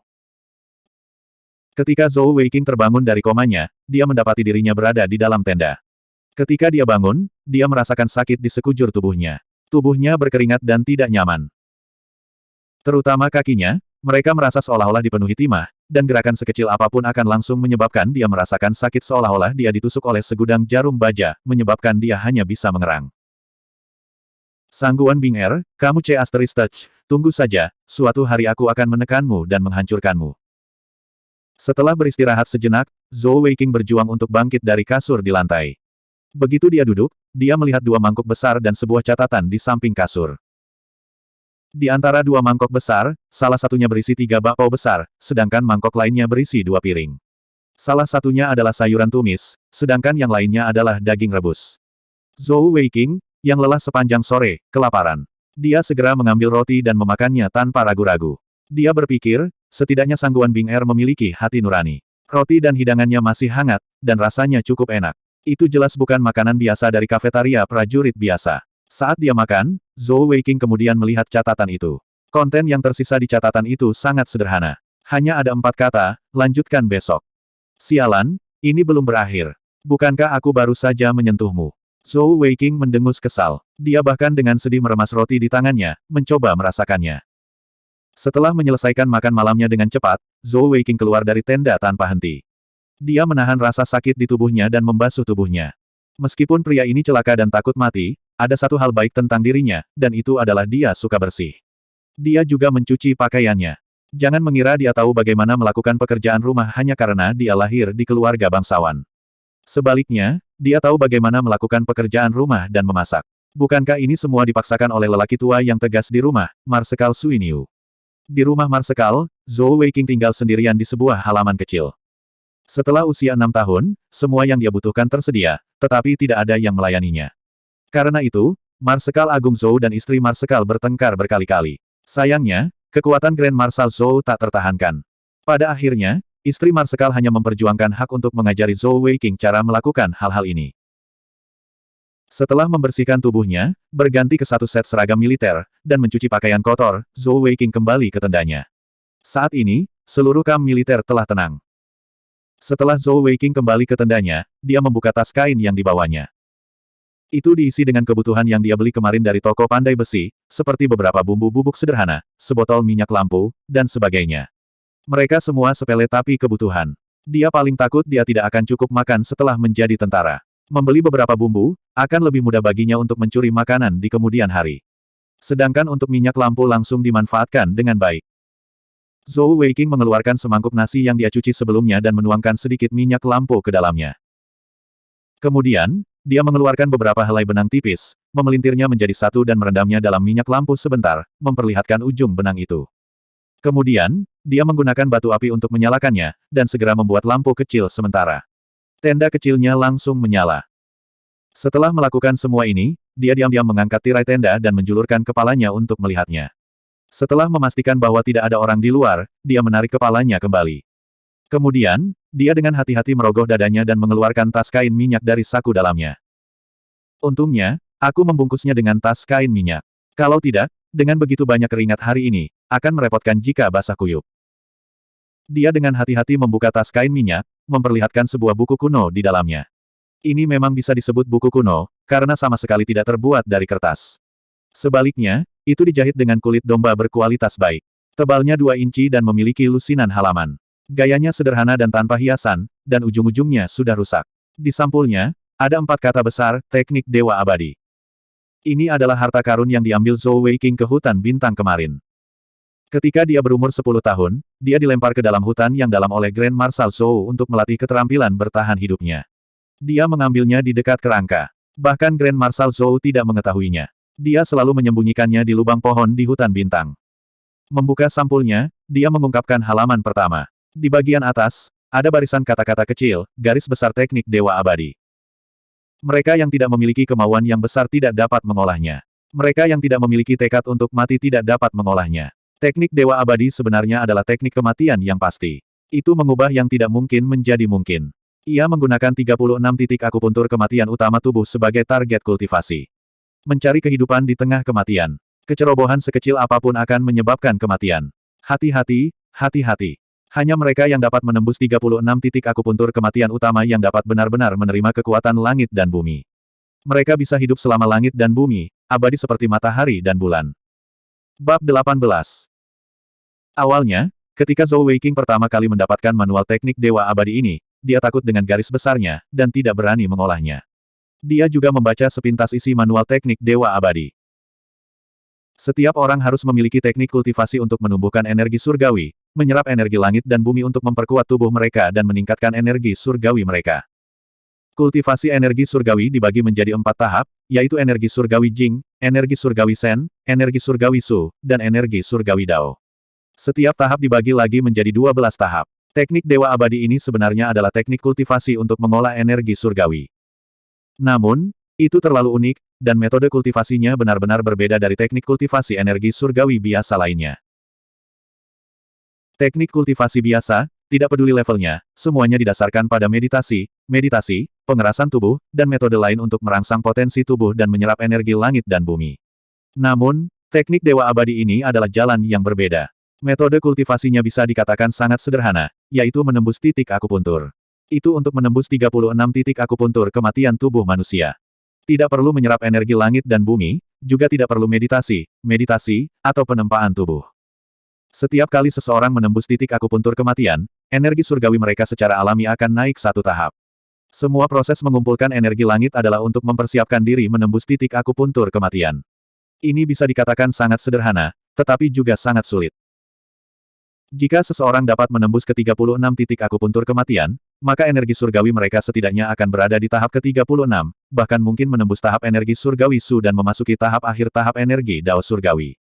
Ketika Zhou Weiqing terbangun dari komanya, dia mendapati dirinya berada di dalam tenda. Ketika dia bangun, dia merasakan sakit di sekujur tubuhnya. Tubuhnya berkeringat dan tidak nyaman. Terutama kakinya, Mereka merasa seolah-olah dipenuhi timah, dan gerakan sekecil apapun akan langsung menyebabkan dia merasakan sakit seolah-olah dia ditusuk oleh segudang jarum baja, menyebabkan dia hanya bisa mengerang. Sangguan Bing Er, kamu C*Touch, tunggu saja, suatu hari aku akan menekanmu dan menghancurkanmu. Setelah beristirahat sejenak, Zhou Weiqing berjuang untuk bangkit dari kasur di lantai. Begitu dia duduk, dia melihat dua mangkuk besar dan sebuah catatan di samping kasur. Di antara dua mangkok besar, salah satunya berisi 3 bakpao besar, sedangkan mangkok lainnya berisi 2 piring. Salah satunya adalah sayuran tumis, sedangkan yang lainnya adalah daging rebus. Zhou Weiqing, yang lelah sepanjang sore, kelaparan. Dia segera mengambil roti dan memakannya tanpa ragu-ragu. Dia berpikir, setidaknya Sangguan Bing Er memiliki hati nurani. Roti dan hidangannya masih hangat, dan rasanya cukup enak. Itu jelas bukan makanan biasa dari kafetaria prajurit biasa. Saat dia makan, Zhou Weiqing kemudian melihat catatan itu. Konten yang tersisa di catatan itu sangat sederhana. Hanya ada 4 kata, lanjutkan besok. Sialan, ini belum berakhir. Bukankah aku baru saja menyentuhmu? Zhou Weiqing mendengus kesal. Dia bahkan dengan sedih meremas roti di tangannya, mencoba merasakannya. Setelah menyelesaikan makan malamnya dengan cepat, Zhou Weiqing keluar dari tenda tanpa henti. Dia menahan rasa sakit di tubuhnya dan membasuh tubuhnya. Meskipun pria ini celaka dan takut mati, ada satu hal baik tentang dirinya, dan itu adalah dia suka bersih. Dia juga mencuci pakaiannya. Jangan mengira dia tahu bagaimana melakukan pekerjaan rumah hanya karena dia lahir di keluarga bangsawan. Sebaliknya, dia tahu bagaimana melakukan pekerjaan rumah dan memasak. Bukankah ini semua dipaksakan oleh lelaki tua yang tegas di rumah, Marsekal Suiniu? Di rumah Marsekal, Zhou Weiqing tinggal sendirian di sebuah halaman kecil. Setelah usia 6 tahun, semua yang dia butuhkan tersedia, tetapi tidak ada yang melayaninya. Karena itu, Marsekal Agung Zhou dan istri Marsekal bertengkar berkali-kali. Sayangnya, kekuatan Grand Marshal Zhou tak tertahankan. Pada akhirnya, istri Marsekal hanya memperjuangkan hak untuk mengajari Zhou Weiqing cara melakukan hal-hal ini. Setelah membersihkan tubuhnya, berganti ke satu set seragam militer, dan mencuci pakaian kotor, Zhou Weiqing kembali ke tendanya. Saat ini, seluruh kamp militer telah tenang. Setelah Zhou Weiqing kembali ke tendanya, dia membuka tas kain yang dibawanya. Itu diisi dengan kebutuhan yang dia beli kemarin dari toko pandai besi, seperti beberapa bumbu bubuk sederhana, sebotol minyak lampu, dan sebagainya. Mereka semua sepele tapi kebutuhan. Dia paling takut dia tidak akan cukup makan setelah menjadi tentara. Membeli beberapa bumbu, akan lebih mudah baginya untuk mencuri makanan di kemudian hari. Sedangkan untuk minyak lampu langsung dimanfaatkan dengan baik. Zhou Weiqing mengeluarkan semangkuk nasi yang dia cuci sebelumnya dan menuangkan sedikit minyak lampu ke dalamnya. Kemudian, dia mengeluarkan beberapa helai benang tipis, memelintirnya menjadi satu dan merendamnya dalam minyak lampu sebentar, memperlihatkan ujung benang itu. Kemudian, dia menggunakan batu api untuk menyalakannya, dan segera membuat lampu kecil sementara. Tenda kecilnya langsung menyala. Setelah melakukan semua ini, dia diam-diam mengangkat tirai tenda dan menjulurkan kepalanya untuk melihatnya. Setelah memastikan bahwa tidak ada orang di luar, dia menarik kepalanya kembali. Kemudian, dia dengan hati-hati merogoh dadanya dan mengeluarkan tas kain minyak dari saku dalamnya. Untungnya, aku membungkusnya dengan tas kain minyak. Kalau tidak, dengan begitu banyak keringat hari ini, akan merepotkan jika basah kuyup. Dia dengan hati-hati membuka tas kain minyak, memperlihatkan sebuah buku kuno di dalamnya. Ini memang bisa disebut buku kuno, karena sama sekali tidak terbuat dari kertas. Sebaliknya, itu dijahit dengan kulit domba berkualitas baik. Tebalnya 2 inci dan memiliki lusinan halaman. Gayanya sederhana dan tanpa hiasan, dan ujung-ujungnya sudah rusak. Di sampulnya, ada 4 kata besar, teknik Dewa Abadi. Ini adalah harta karun yang diambil Zhou Weiqing ke hutan bintang kemarin. Ketika dia berumur 10 tahun, dia dilempar ke dalam hutan yang dalam oleh Grand Marshal Zhou untuk melatih keterampilan bertahan hidupnya. Dia mengambilnya di dekat kerangka. Bahkan Grand Marshal Zhou tidak mengetahuinya. Dia selalu menyembunyikannya di lubang pohon di hutan bintang. Membuka sampulnya, dia mengungkapkan halaman pertama. Di bagian atas, ada barisan kata-kata kecil, garis besar teknik Dewa Abadi. Mereka yang tidak memiliki kemauan yang besar tidak dapat mengolahnya. Mereka yang tidak memiliki tekad untuk mati tidak dapat mengolahnya. Teknik Dewa Abadi sebenarnya adalah teknik kematian yang pasti. Itu mengubah yang tidak mungkin menjadi mungkin. Ia menggunakan 36 titik akupuntur kematian utama tubuh sebagai target kultivasi. Mencari kehidupan di tengah kematian. Kecerobohan sekecil apapun akan menyebabkan kematian. Hati-hati, hati-hati. Hanya mereka yang dapat menembus 36 titik akupuntur kematian utama yang dapat benar-benar menerima kekuatan langit dan bumi. Mereka bisa hidup selama langit dan bumi, abadi seperti matahari dan bulan. Bab 18. Awalnya, ketika Zhou Weiqing pertama kali mendapatkan manual teknik Dewa Abadi ini, dia takut dengan garis besarnya, dan tidak berani mengolahnya. Dia juga membaca sepintas isi manual teknik Dewa Abadi. Setiap orang harus memiliki teknik kultivasi untuk menumbuhkan energi surgawi, menyerap energi langit dan bumi untuk memperkuat tubuh mereka dan meningkatkan energi surgawi mereka. Kultivasi energi surgawi dibagi menjadi 4 tahap, yaitu energi surgawi Jing, energi surgawi Shen, energi surgawi Su, dan energi surgawi Dao. Setiap tahap dibagi lagi menjadi 12 tahap. Teknik Dewa Abadi ini sebenarnya adalah teknik kultivasi untuk mengolah energi surgawi. Namun, itu terlalu unik, dan metode kultivasinya benar-benar berbeda dari teknik kultivasi energi surgawi biasa lainnya. Teknik kultivasi biasa, tidak peduli levelnya, semuanya didasarkan pada meditasi, pengerasan tubuh, dan metode lain untuk merangsang potensi tubuh dan menyerap energi langit dan bumi. Namun, teknik Dewa Abadi ini adalah jalan yang berbeda. Metode kultivasinya bisa dikatakan sangat sederhana, yaitu menembus titik akupuntur. Itu untuk menembus 36 titik akupuntur kematian tubuh manusia. Tidak perlu menyerap energi langit dan bumi, juga tidak perlu meditasi, atau penempaan tubuh. Setiap kali seseorang menembus titik akupuntur kematian, energi surgawi mereka secara alami akan naik satu tahap. Semua proses mengumpulkan energi langit adalah untuk mempersiapkan diri menembus titik akupuntur kematian. Ini bisa dikatakan sangat sederhana, tetapi juga sangat sulit. Jika seseorang dapat menembus ke 36 titik akupuntur kematian, maka energi surgawi mereka setidaknya akan berada di tahap ke-36, bahkan mungkin menembus tahap energi surgawi Su dan memasuki tahap akhir tahap energi Dao surgawi.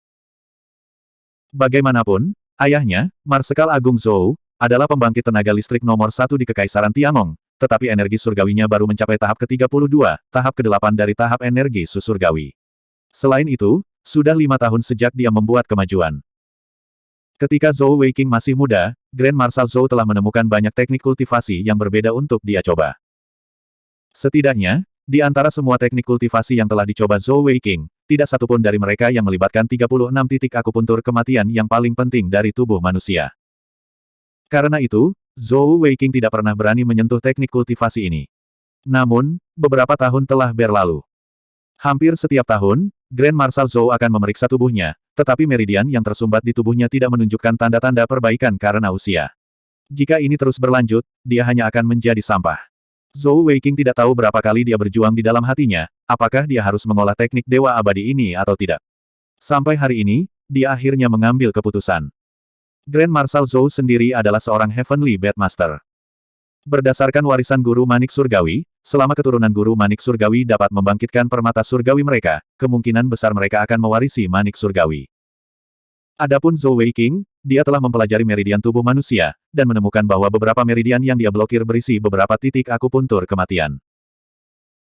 Bagaimanapun, ayahnya, Marsekal Agung Zhou, adalah pembangkit tenaga listrik nomor 1 di Kekaisaran Tiangong, tetapi energi surgawinya baru mencapai tahap ke-32, tahap ke-8 dari tahap energi Su surgawi. Selain itu, sudah 5 tahun sejak dia membuat kemajuan. Ketika Zhou Weiqing masih muda, Grand Marshal Zhou telah menemukan banyak teknik kultivasi yang berbeda untuk dia coba. Setidaknya, di antara semua teknik kultivasi yang telah dicoba Zhou Weiqing, tidak satupun dari mereka yang melibatkan 36 titik akupuntur kematian yang paling penting dari tubuh manusia. Karena itu, Zhou Weiqing tidak pernah berani menyentuh teknik kultivasi ini. Namun, beberapa tahun telah berlalu. Hampir setiap tahun, Grand Marshal Zhou akan memeriksa tubuhnya, tetapi meridian yang tersumbat di tubuhnya tidak menunjukkan tanda-tanda perbaikan karena usia. Jika ini terus berlanjut, dia hanya akan menjadi sampah. Zhou Weiqing tidak tahu berapa kali dia berjuang di dalam hatinya, apakah dia harus mengolah teknik Dewa Abadi ini atau tidak. Sampai hari ini, dia akhirnya mengambil keputusan. Grand Marshal Zhou sendiri adalah seorang Heavenly Bedmaster. Berdasarkan warisan Guru Manik Surgawi, selama keturunan Guru Manik Surgawi dapat membangkitkan permata surgawi mereka, kemungkinan besar mereka akan mewarisi Manik Surgawi. Adapun Zhou Weiqing, dia telah mempelajari meridian tubuh manusia, dan menemukan bahwa beberapa meridian yang dia blokir berisi beberapa titik akupuntur kematian.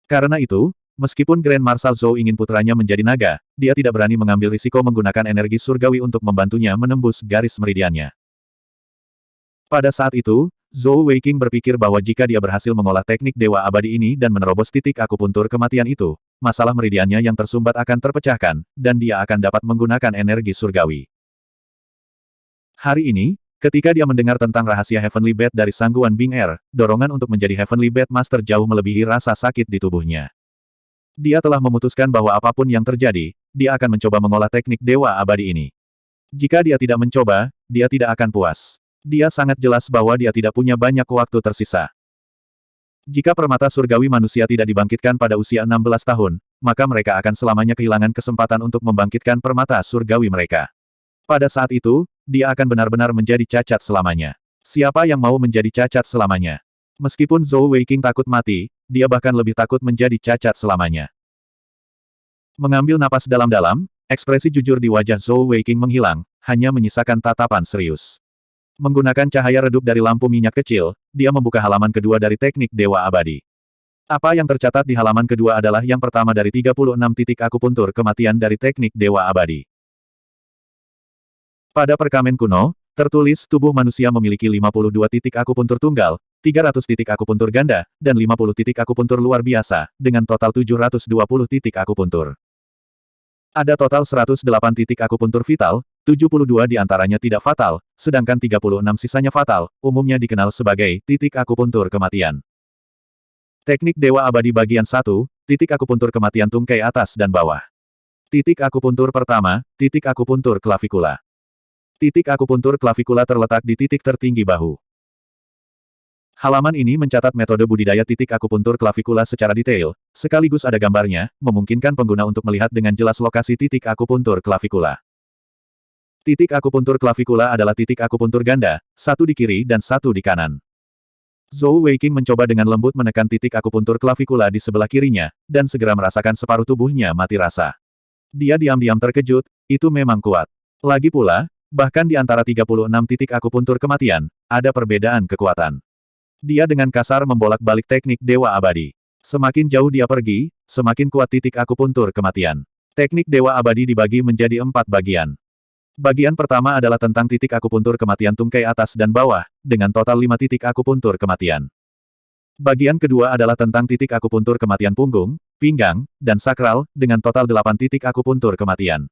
Karena itu, meskipun Grand Marshal Zhou ingin putranya menjadi naga, dia tidak berani mengambil risiko menggunakan energi surgawi untuk membantunya menembus garis meridiannya. Pada saat itu, Zhou Weiqing berpikir bahwa jika dia berhasil mengolah teknik Dewa Abadi ini dan menerobos titik akupuntur kematian itu, masalah meridiannya yang tersumbat akan terpecahkan, dan dia akan dapat menggunakan energi surgawi. Hari ini, ketika dia mendengar tentang rahasia Heavenly Bed dari Sangguan Bing Er, dorongan untuk menjadi Heavenly Bed Master jauh melebihi rasa sakit di tubuhnya. Dia telah memutuskan bahwa apapun yang terjadi, dia akan mencoba mengolah teknik Dewa Abadi ini. Jika dia tidak mencoba, dia tidak akan puas. Dia sangat jelas bahwa dia tidak punya banyak waktu tersisa. Jika permata surgawi manusia tidak dibangkitkan pada usia 16 tahun, maka mereka akan selamanya kehilangan kesempatan untuk membangkitkan permata surgawi mereka. Pada saat itu, dia akan benar-benar menjadi cacat selamanya. Siapa yang mau menjadi cacat selamanya? Meskipun Zhou Weiqing takut mati, dia bahkan lebih takut menjadi cacat selamanya. Mengambil napas dalam-dalam, ekspresi jujur di wajah Zhou Weiqing menghilang, hanya menyisakan tatapan serius. Menggunakan cahaya redup dari lampu minyak kecil, dia membuka halaman kedua dari teknik Dewa Abadi. Apa yang tercatat di halaman kedua adalah yang pertama dari 36 titik akupuntur kematian dari teknik Dewa Abadi. Pada perkamen kuno, tertulis tubuh manusia memiliki 52 titik akupuntur tunggal, 300 titik akupuntur ganda, dan 50 titik akupuntur luar biasa, dengan total 720 titik akupuntur. Ada total 108 titik akupuntur vital, 72 diantaranya tidak fatal, sedangkan 36 sisanya fatal, umumnya dikenal sebagai titik akupuntur kematian. Teknik Dewa Abadi bagian 1, titik akupuntur kematian tungkai atas dan bawah. Titik akupuntur pertama, titik akupuntur klavikula. Titik akupuntur klavikula terletak di titik tertinggi bahu. Halaman ini mencatat metode budidaya titik akupuntur klavikula secara detail, sekaligus ada gambarnya, memungkinkan pengguna untuk melihat dengan jelas lokasi titik akupuntur klavikula. Titik akupuntur klavikula adalah titik akupuntur ganda, satu di kiri dan satu di kanan. Zhou Weiqing mencoba dengan lembut menekan titik akupuntur klavikula di sebelah kirinya, dan segera merasakan separuh tubuhnya mati rasa. Dia diam-diam terkejut, itu memang kuat. Lagi pula, bahkan di antara 36 titik akupuntur kematian, ada perbedaan kekuatan. Dia dengan kasar membolak-balik teknik Dewa Abadi. Semakin jauh dia pergi, semakin kuat titik akupuntur kematian. Teknik Dewa Abadi dibagi menjadi 4 bagian. Bagian pertama adalah tentang titik akupuntur kematian tungkai atas dan bawah, dengan total 5 titik akupuntur kematian. Bagian kedua adalah tentang titik akupuntur kematian punggung, pinggang, dan sakral, dengan total 8 titik akupuntur kematian.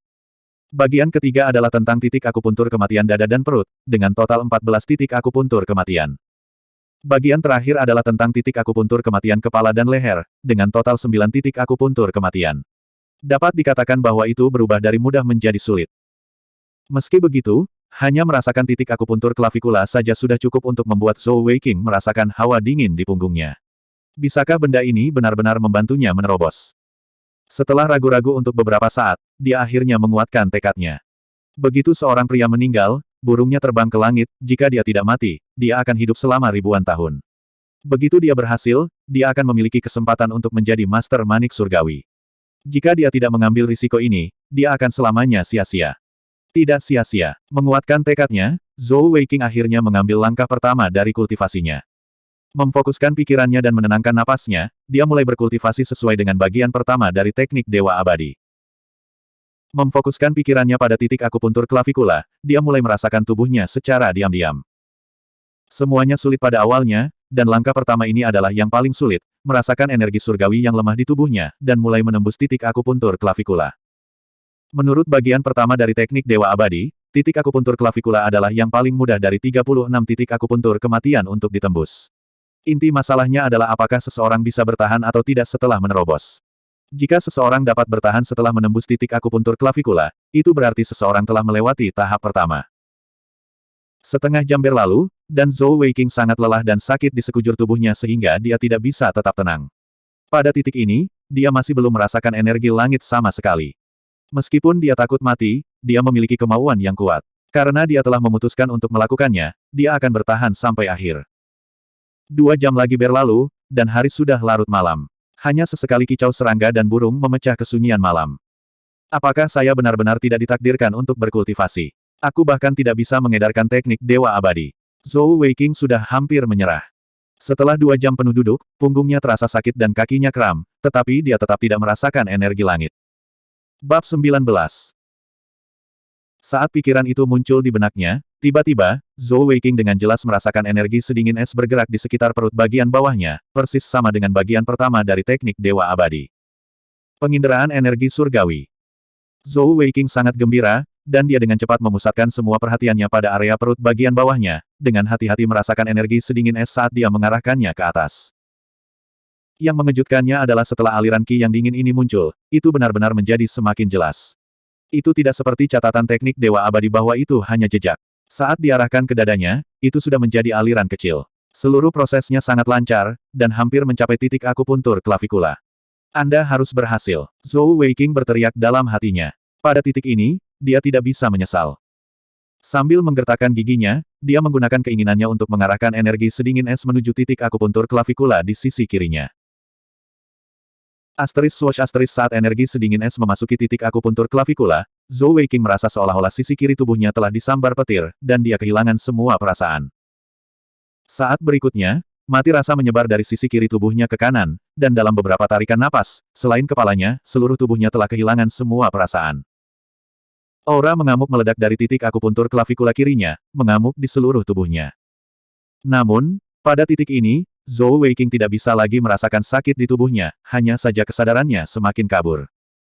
Bagian ketiga adalah tentang titik akupuntur kematian dada dan perut, dengan total 14 titik akupuntur kematian. Bagian terakhir adalah tentang titik akupuntur kematian kepala dan leher, dengan total 9 titik akupuntur kematian. Dapat dikatakan bahwa itu berubah dari mudah menjadi sulit. Meski begitu, hanya merasakan titik akupuntur klavikula saja sudah cukup untuk membuat Zhou Weiqing merasakan hawa dingin di punggungnya. Bisakah benda ini benar-benar membantunya menerobos? Setelah ragu-ragu untuk beberapa saat, dia akhirnya menguatkan tekadnya. Begitu seorang pria meninggal, burungnya terbang ke langit, jika dia tidak mati, dia akan hidup selama ribuan tahun. Begitu dia berhasil, dia akan memiliki kesempatan untuk menjadi Master Manik Surgawi. Jika dia tidak mengambil risiko ini, dia akan selamanya sia-sia. Tidak sia-sia. Menguatkan tekadnya, Zhou Weiqing akhirnya mengambil langkah pertama dari kultivasinya. Memfokuskan pikirannya dan menenangkan napasnya, dia mulai berkultivasi sesuai dengan bagian pertama dari teknik Dewa Abadi. Memfokuskan pikirannya pada titik akupuntur klavikula, dia mulai merasakan tubuhnya secara diam-diam. Semuanya sulit pada awalnya, dan langkah pertama ini adalah yang paling sulit, merasakan energi surgawi yang lemah di tubuhnya, dan mulai menembus titik akupuntur klavikula. Menurut bagian pertama dari teknik Dewa Abadi, titik akupuntur klavikula adalah yang paling mudah dari 36 titik akupuntur kematian untuk ditembus. Inti masalahnya adalah apakah seseorang bisa bertahan atau tidak setelah menerobos. Jika seseorang dapat bertahan setelah menembus titik akupuntur klavikula, itu berarti seseorang telah melewati tahap pertama. Setengah jam berlalu, dan Zhou Weiqing sangat lelah dan sakit di sekujur tubuhnya sehingga dia tidak bisa tetap tenang. Pada titik ini, dia masih belum merasakan energi langit sama sekali. Meskipun dia takut mati, dia memiliki kemauan yang kuat. Karena dia telah memutuskan untuk melakukannya, dia akan bertahan sampai akhir. 2 jam lagi berlalu, dan hari sudah larut malam. Hanya sesekali kicau serangga dan burung memecah kesunyian malam. Apakah saya benar-benar tidak ditakdirkan untuk berkultivasi? Aku bahkan tidak bisa mengedarkan teknik Dewa Abadi. Zhou Weiqing sudah hampir menyerah. Setelah 2 jam penuh duduk, punggungnya terasa sakit dan kakinya kram, tetapi dia tetap tidak merasakan energi langit. Bab 19. Saat pikiran itu muncul di benaknya, tiba-tiba, Zhou Weiqing dengan jelas merasakan energi sedingin es bergerak di sekitar perut bagian bawahnya, persis sama dengan bagian pertama dari teknik Dewa Abadi. Penginderaan energi surgawi. Zhou Weiqing sangat gembira, dan dia dengan cepat memusatkan semua perhatiannya pada area perut bagian bawahnya, dengan hati-hati merasakan energi sedingin es saat dia mengarahkannya ke atas. Yang mengejutkannya adalah setelah aliran ki yang dingin ini muncul, itu benar-benar menjadi semakin jelas. Itu tidak seperti catatan teknik Dewa Abadi bahwa itu hanya jejak. Saat diarahkan ke dadanya, itu sudah menjadi aliran kecil. Seluruh prosesnya sangat lancar, dan hampir mencapai titik akupuntur klavikula. Anda harus berhasil. Zhou Weiqing berteriak dalam hatinya. Pada titik ini, dia tidak bisa menyesal. Sambil menggertakkan giginya, dia menggunakan keinginannya untuk mengarahkan energi sedingin es menuju titik akupuntur klavikula di sisi kirinya. Saat energi sedingin es memasuki titik akupuntur klavikula, Zhou Weiqing merasa seolah-olah sisi kiri tubuhnya telah disambar petir, dan dia kehilangan semua perasaan. Saat berikutnya, mati rasa menyebar dari sisi kiri tubuhnya ke kanan, dan dalam beberapa tarikan napas, selain kepalanya, seluruh tubuhnya telah kehilangan semua perasaan. Aura mengamuk meledak dari titik akupuntur klavikula kirinya, mengamuk di seluruh tubuhnya. Namun, pada titik ini, Zhou Weiqing tidak bisa lagi merasakan sakit di tubuhnya, hanya saja kesadarannya semakin kabur.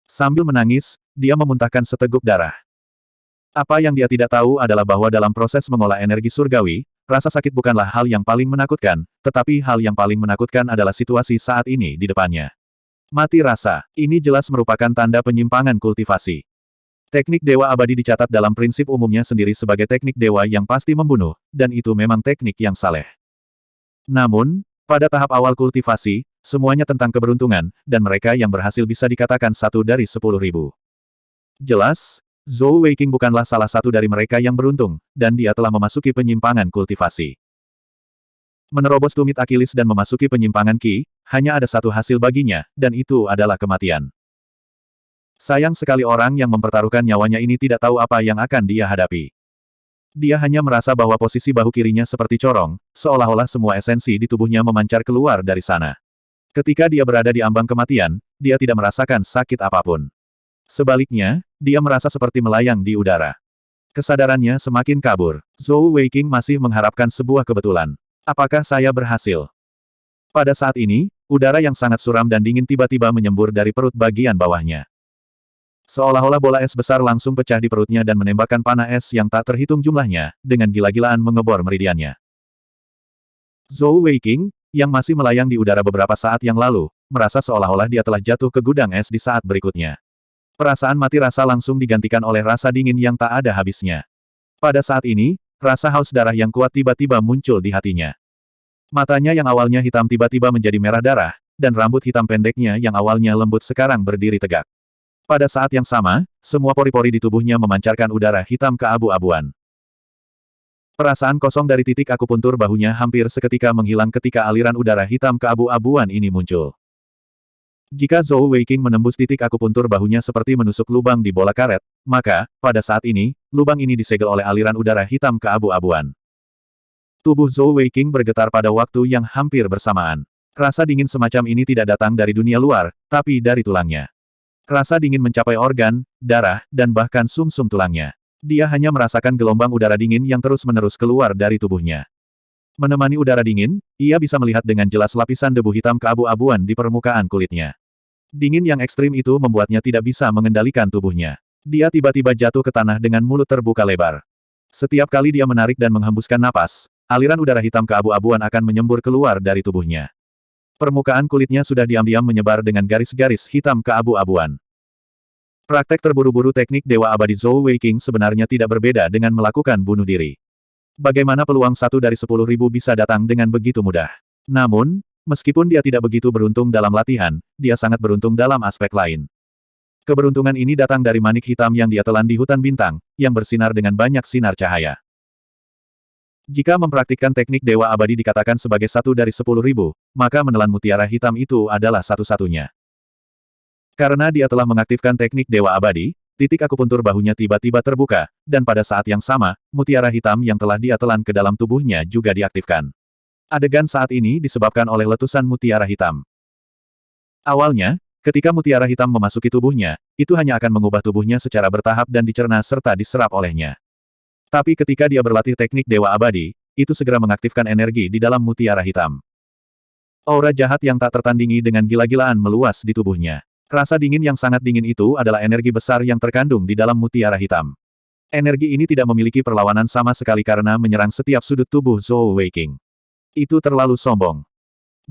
Sambil menangis, dia memuntahkan seteguk darah. Apa yang dia tidak tahu adalah bahwa dalam proses mengolah energi surgawi, rasa sakit bukanlah hal yang paling menakutkan, tetapi hal yang paling menakutkan adalah situasi saat ini di depannya. Mati rasa, ini jelas merupakan tanda penyimpangan kultivasi. Teknik Dewa Abadi dicatat dalam prinsip umumnya sendiri sebagai teknik dewa yang pasti membunuh, dan itu memang teknik yang saleh. Namun, pada tahap awal kultivasi, semuanya tentang keberuntungan, dan mereka yang berhasil bisa dikatakan 1 dari 10.000. Jelas, Zhou Weiqing bukanlah salah satu dari mereka yang beruntung, dan dia telah memasuki penyimpangan kultivasi. Menerobos tumit Akilis dan memasuki penyimpangan Qi, hanya ada satu hasil baginya, dan itu adalah kematian. Sayang sekali orang yang mempertaruhkan nyawanya ini tidak tahu apa yang akan dia hadapi. Dia hanya merasa bahwa posisi bahu kirinya seperti corong, seolah-olah semua esensi di tubuhnya memancar keluar dari sana. Ketika dia berada di ambang kematian, dia tidak merasakan sakit apapun. Sebaliknya, dia merasa seperti melayang di udara. Kesadarannya semakin kabur. Zhou Weiqing masih mengharapkan sebuah kebetulan. Apakah saya berhasil? Pada saat ini, udara yang sangat suram dan dingin tiba-tiba menyembur dari perut bagian bawahnya. Seolah-olah bola es besar langsung pecah di perutnya dan menembakkan panah es yang tak terhitung jumlahnya, dengan gila-gilaan mengebor meridiannya. Zhou Weiqing, yang masih melayang di udara beberapa saat yang lalu, merasa seolah-olah dia telah jatuh ke gudang es di saat berikutnya. Perasaan mati rasa langsung digantikan oleh rasa dingin yang tak ada habisnya. Pada saat ini, rasa haus darah yang kuat tiba-tiba muncul di hatinya. Matanya yang awalnya hitam tiba-tiba menjadi merah darah, dan rambut hitam pendeknya yang awalnya lembut sekarang berdiri tegak. Pada saat yang sama, semua pori-pori di tubuhnya memancarkan udara hitam keabu-abuan. Perasaan kosong dari titik akupuntur bahunya hampir seketika menghilang ketika aliran udara hitam keabu-abuan ini muncul. Jika Zhou Weiqing menembus titik akupuntur bahunya seperti menusuk lubang di bola karet, maka, pada saat ini, lubang ini disegel oleh aliran udara hitam keabu-abuan. Tubuh Zhou Weiqing bergetar pada waktu yang hampir bersamaan. Rasa dingin semacam ini tidak datang dari dunia luar, tapi dari tulangnya. Rasa dingin mencapai organ, darah, dan bahkan sumsum tulangnya. Dia hanya merasakan gelombang udara dingin yang terus-menerus keluar dari tubuhnya. Menemani udara dingin, ia bisa melihat dengan jelas lapisan debu hitam keabu-abuan di permukaan kulitnya. Dingin yang ekstrim itu membuatnya tidak bisa mengendalikan tubuhnya. Dia tiba-tiba jatuh ke tanah dengan mulut terbuka lebar. Setiap kali dia menarik dan menghembuskan napas, aliran udara hitam keabu-abuan akan menyembur keluar dari tubuhnya. Permukaan kulitnya sudah diam-diam menyebar dengan garis-garis hitam keabu-abuan. Praktek terburu-buru teknik Dewa Abadi Zhou Weiqing sebenarnya tidak berbeda dengan melakukan bunuh diri. Bagaimana peluang 1 dari 10.000 bisa datang dengan begitu mudah? Namun, meskipun dia tidak begitu beruntung dalam latihan, dia sangat beruntung dalam aspek lain. Keberuntungan ini datang dari manik hitam yang dia telan di hutan bintang, yang bersinar dengan banyak sinar cahaya. Jika mempraktikkan teknik Dewa Abadi dikatakan sebagai 1 dari 10.000, maka menelan mutiara hitam itu adalah satu-satunya. Karena dia telah mengaktifkan teknik Dewa Abadi, titik akupuntur bahunya tiba-tiba terbuka, dan pada saat yang sama, mutiara hitam yang telah dia telan ke dalam tubuhnya juga diaktifkan. Adegan saat ini disebabkan oleh letusan mutiara hitam. Awalnya, ketika mutiara hitam memasuki tubuhnya, itu hanya akan mengubah tubuhnya secara bertahap dan dicerna serta diserap olehnya. Tapi ketika dia berlatih teknik Dewa Abadi, itu segera mengaktifkan energi di dalam mutiara hitam. Aura jahat yang tak tertandingi dengan gila-gilaan meluas di tubuhnya. Rasa dingin yang sangat dingin itu adalah energi besar yang terkandung di dalam mutiara hitam. Energi ini tidak memiliki perlawanan sama sekali karena menyerang setiap sudut tubuh Zhou Weiqing. Itu terlalu sombong.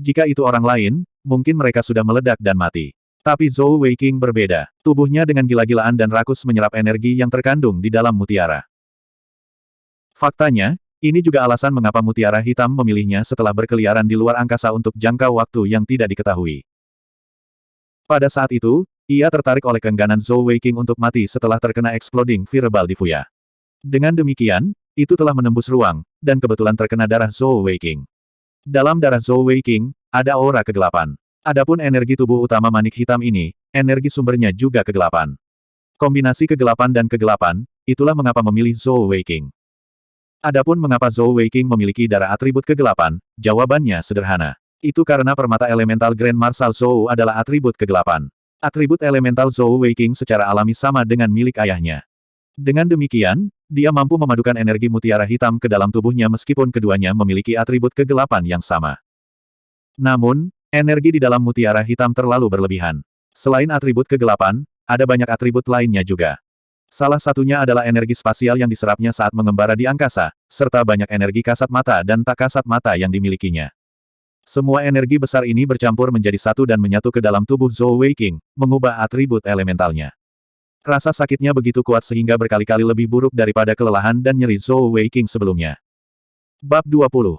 Jika itu orang lain, mungkin mereka sudah meledak dan mati. Tapi Zhou Weiqing berbeda. Tubuhnya dengan gila-gilaan dan rakus menyerap energi yang terkandung di dalam mutiara. Faktanya, ini juga alasan mengapa mutiara hitam memilihnya setelah berkeliaran di luar angkasa untuk jangka waktu yang tidak diketahui. Pada saat itu, ia tertarik oleh keengganan Zhou Weiqing untuk mati setelah terkena exploding fireball di Fuya. Dengan demikian, itu telah menembus ruang, dan kebetulan terkena darah Zhou Weiqing. Dalam darah Zhou Weiqing, ada aura kegelapan. Adapun energi tubuh utama manik hitam ini, energi sumbernya juga kegelapan. Kombinasi kegelapan dan kegelapan, itulah mengapa memilih Zhou Weiqing. Adapun mengapa Zhou Weiqing memiliki darah atribut kegelapan, jawabannya sederhana. Itu karena permata elemental Grand Marshal Zhou adalah atribut kegelapan. Atribut elemental Zhou Weiqing secara alami sama dengan milik ayahnya. Dengan demikian, dia mampu memadukan energi mutiara hitam ke dalam tubuhnya meskipun keduanya memiliki atribut kegelapan yang sama. Namun, energi di dalam mutiara hitam terlalu berlebihan. Selain atribut kegelapan, ada banyak atribut lainnya juga. Salah satunya adalah energi spasial yang diserapnya saat mengembara di angkasa, serta banyak energi kasat mata dan tak kasat mata yang dimilikinya. Semua energi besar ini bercampur menjadi satu dan menyatu ke dalam tubuh Zhou Weiqing, mengubah atribut elementalnya. Rasa sakitnya begitu kuat sehingga berkali-kali lebih buruk daripada kelelahan dan nyeri Zhou Weiqing sebelumnya. Bab 20.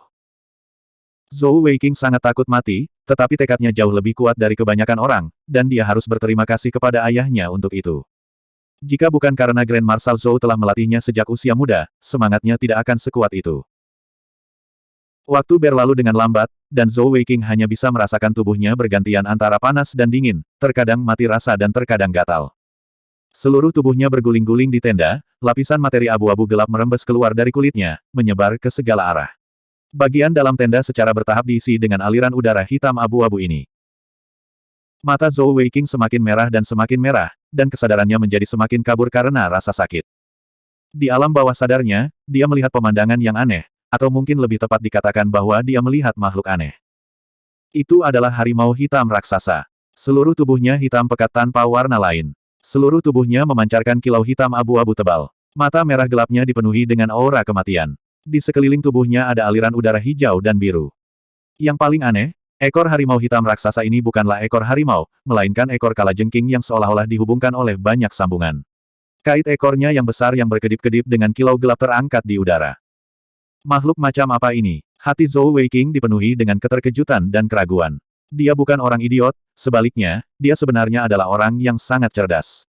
Zhou Weiqing sangat takut mati, tetapi tekadnya jauh lebih kuat dari kebanyakan orang, dan dia harus berterima kasih kepada ayahnya untuk itu. Jika bukan karena Grand Marshal Zhou telah melatihnya sejak usia muda, semangatnya tidak akan sekuat itu. Waktu berlalu dengan lambat, dan Zhou Weiqing hanya bisa merasakan tubuhnya bergantian antara panas dan dingin, terkadang mati rasa dan terkadang gatal. Seluruh tubuhnya berguling-guling di tenda, lapisan materi abu-abu gelap merembes keluar dari kulitnya, menyebar ke segala arah. Bagian dalam tenda secara bertahap diisi dengan aliran udara hitam abu-abu ini. Mata Zhou Weiqing semakin merah dan kesadarannya menjadi semakin kabur karena rasa sakit. Di alam bawah sadarnya, dia melihat pemandangan yang aneh, atau mungkin lebih tepat dikatakan bahwa dia melihat makhluk aneh. Itu adalah harimau hitam raksasa. Seluruh tubuhnya hitam pekat tanpa warna lain. Seluruh tubuhnya memancarkan kilau hitam abu-abu tebal. Mata merah gelapnya dipenuhi dengan aura kematian. Di sekeliling tubuhnya ada aliran udara hijau dan biru. Yang paling aneh, ekor harimau hitam raksasa ini bukanlah ekor harimau, melainkan ekor kalajengking yang seolah-olah dihubungkan oleh banyak sambungan. Kait ekornya yang besar yang berkedip-kedip dengan kilau gelap terangkat di udara. Makhluk macam apa ini? Hati Zhou Weiqing dipenuhi dengan keterkejutan dan keraguan. Dia bukan orang idiot, sebaliknya, dia sebenarnya adalah orang yang sangat cerdas.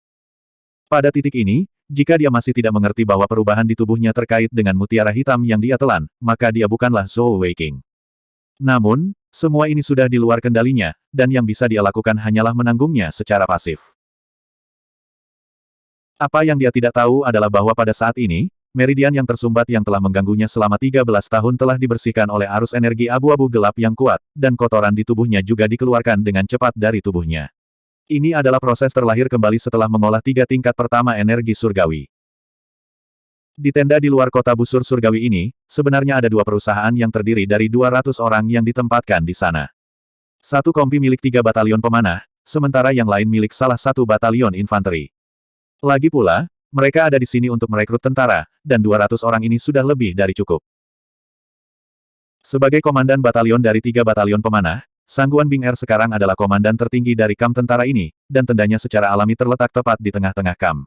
Pada titik ini, jika dia masih tidak mengerti bahwa perubahan di tubuhnya terkait dengan mutiara hitam yang dia telan, maka dia bukanlah Zhou Weiqing. Namun, semua ini sudah di luar kendalinya, dan yang bisa dia lakukan hanyalah menanggungnya secara pasif. Apa yang dia tidak tahu adalah bahwa pada saat ini, meridian yang tersumbat yang telah mengganggunya selama 13 tahun telah dibersihkan oleh arus energi abu-abu gelap yang kuat, dan kotoran di tubuhnya juga dikeluarkan dengan cepat dari tubuhnya. Ini adalah proses terlahir kembali setelah mengolah 3 tingkat pertama energi surgawi. Di tenda di luar kota busur surgawi ini, sebenarnya ada 2 perusahaan yang terdiri dari 200 orang yang ditempatkan di sana. Satu kompi milik 3 batalion pemanah, sementara yang lain milik salah satu batalion infanteri. Lagi pula, mereka ada di sini untuk merekrut tentara, dan 200 orang ini sudah lebih dari cukup. Sebagai komandan batalion dari 3 batalion pemanah, Sangguan Bing Er sekarang adalah komandan tertinggi dari kamp tentara ini, dan tendanya secara alami terletak tepat di tengah-tengah kamp.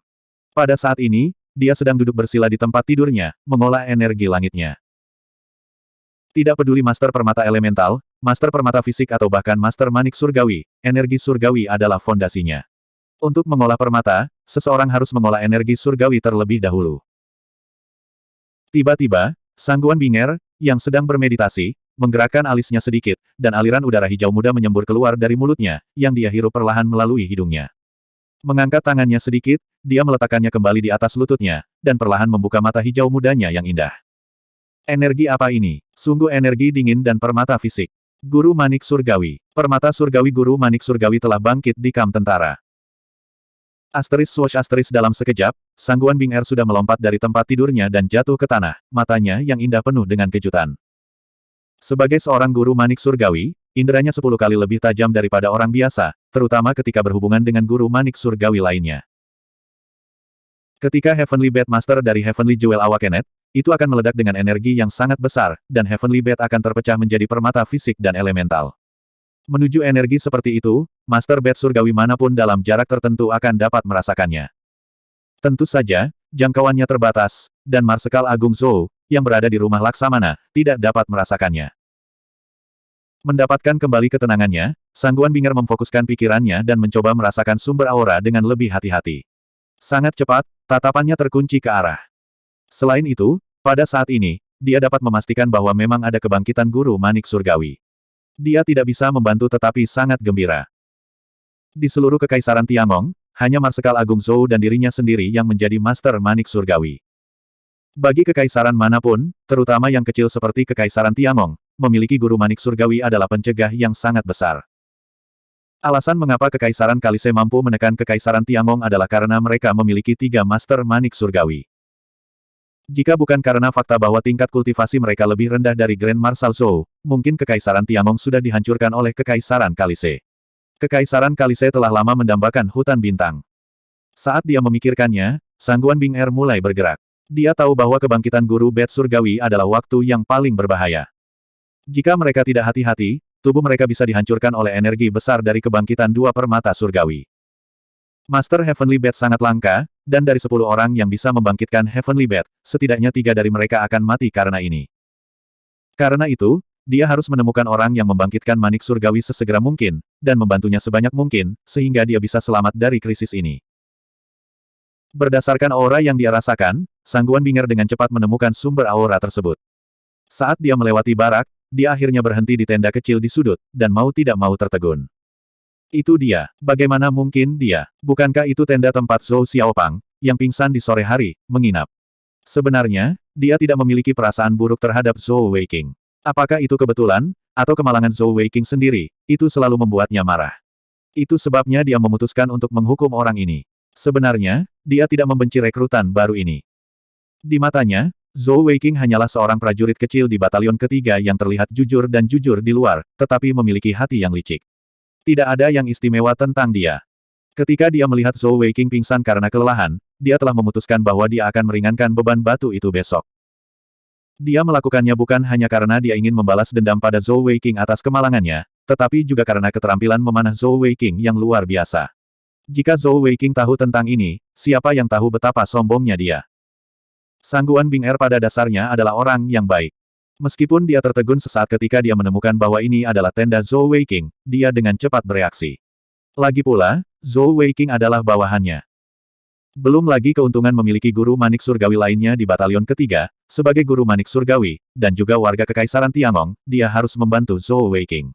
Pada saat ini, dia sedang duduk bersila di tempat tidurnya, mengolah energi langitnya. Tidak peduli Master Permata Elemental, Master Permata Fisik atau bahkan Master Manik Surgawi, energi surgawi adalah fondasinya. Untuk mengolah permata, seseorang harus mengolah energi surgawi terlebih dahulu. Tiba-tiba, Sangguan Bing Er, yang sedang bermeditasi, menggerakkan alisnya sedikit, dan aliran udara hijau muda menyembur keluar dari mulutnya, yang dia hirup perlahan melalui hidungnya. Mengangkat tangannya sedikit, dia meletakkannya kembali di atas lututnya, dan perlahan membuka mata hijau mudanya yang indah. Energi apa ini? Sungguh energi dingin dan permata fisik. Guru Manik Surgawi. Permata surgawi Guru Manik Surgawi telah bangkit di kamp tentara. Asterisk dalam sekejap, Sangguan Bing Er sudah melompat dari tempat tidurnya dan jatuh ke tanah, matanya yang indah penuh dengan kejutan. Sebagai seorang guru manik surgawi, inderanya 10 kali lebih tajam daripada orang biasa, terutama ketika berhubungan dengan guru manik surgawi lainnya. Ketika Heavenly Bat Master dari Heavenly Jewel Awakenet, itu akan meledak dengan energi yang sangat besar, dan Heavenly Bat akan terpecah menjadi permata fisik dan elemental. Menuju energi seperti itu, Master Bat surgawi manapun dalam jarak tertentu akan dapat merasakannya. Tentu saja, jangkauannya terbatas, dan Marsekal Agung Zhou, yang berada di rumah Laksamana, tidak dapat merasakannya. Mendapatkan kembali ketenangannya, Sangguan Bing Er memfokuskan pikirannya dan mencoba merasakan sumber aura dengan lebih hati-hati. Sangat cepat, tatapannya terkunci ke arah. Selain itu, pada saat ini, dia dapat memastikan bahwa memang ada kebangkitan guru manik surgawi. Dia tidak bisa membantu tetapi sangat gembira. Di seluruh kekaisaran Tiangong, hanya Marsekal Agung Zhou dan dirinya sendiri yang menjadi Master Manik Surgawi. Bagi kekaisaran manapun, terutama yang kecil seperti kekaisaran Tiangong, memiliki guru manik surgawi adalah pencegah yang sangat besar. Alasan mengapa kekaisaran Kalise mampu menekan kekaisaran Tiangong adalah karena mereka memiliki 3 Master Manik Surgawi. Jika bukan karena fakta bahwa tingkat kultivasi mereka lebih rendah dari Grand Marshal Zhou, mungkin kekaisaran Tiangong sudah dihancurkan oleh kekaisaran Kalise. Kekaisaran Kalise telah lama mendambakan hutan bintang. Saat dia memikirkannya, Sangguan Bing Er mulai bergerak. Dia tahu bahwa kebangkitan guru Bat surgawi adalah waktu yang paling berbahaya. Jika mereka tidak hati-hati, tubuh mereka bisa dihancurkan oleh energi besar dari kebangkitan 2 permata surgawi. Master Heavenly Bat sangat langka, dan dari 10 orang yang bisa membangkitkan Heavenly Bat, setidaknya 3 dari mereka akan mati karena ini. Karena itu, dia harus menemukan orang yang membangkitkan manik surgawi sesegera mungkin, dan membantunya sebanyak mungkin, sehingga dia bisa selamat dari krisis ini. Berdasarkan aura yang dia rasakan, Sangguan Binger dengan cepat menemukan sumber aura tersebut. Saat dia melewati barak, dia akhirnya berhenti di tenda kecil di sudut, dan mau tidak mau tertegun. Itu dia. Bagaimana mungkin dia? Bukankah itu tenda tempat Zhou Xiaopang, yang pingsan di sore hari, menginap? Sebenarnya, dia tidak memiliki perasaan buruk terhadap Zhou Weiqing. Apakah itu kebetulan, atau kemalangan Zhou Weiqing sendiri, itu selalu membuatnya marah. Itu sebabnya dia memutuskan untuk menghukum orang ini. Sebenarnya, dia tidak membenci rekrutan baru ini. Di matanya, Zhou Weiqing hanyalah seorang prajurit kecil di batalion ketiga yang terlihat jujur dan jujur di luar, tetapi memiliki hati yang licik. Tidak ada yang istimewa tentang dia. Ketika dia melihat Zhou Weiqing pingsan karena kelelahan, dia telah memutuskan bahwa dia akan meringankan beban batu itu besok. Dia melakukannya bukan hanya karena dia ingin membalas dendam pada Zhou Weiqing atas kemalangannya, tetapi juga karena keterampilan memanah Zhou Weiqing yang luar biasa. Jika Zhou Weiqing tahu tentang ini, siapa yang tahu betapa sombongnya dia? Sangguan Binger pada dasarnya adalah orang yang baik. Meskipun dia tertegun sesaat ketika dia menemukan bahwa ini adalah tenda Zhou Weiqing, dia dengan cepat bereaksi. Lagi pula, Zhou Weiqing adalah bawahannya. Belum lagi keuntungan memiliki guru manik surgawi lainnya di batalion ketiga, sebagai guru manik surgawi, dan juga warga Kekaisaran Tiangong, dia harus membantu Zhou Weiqing.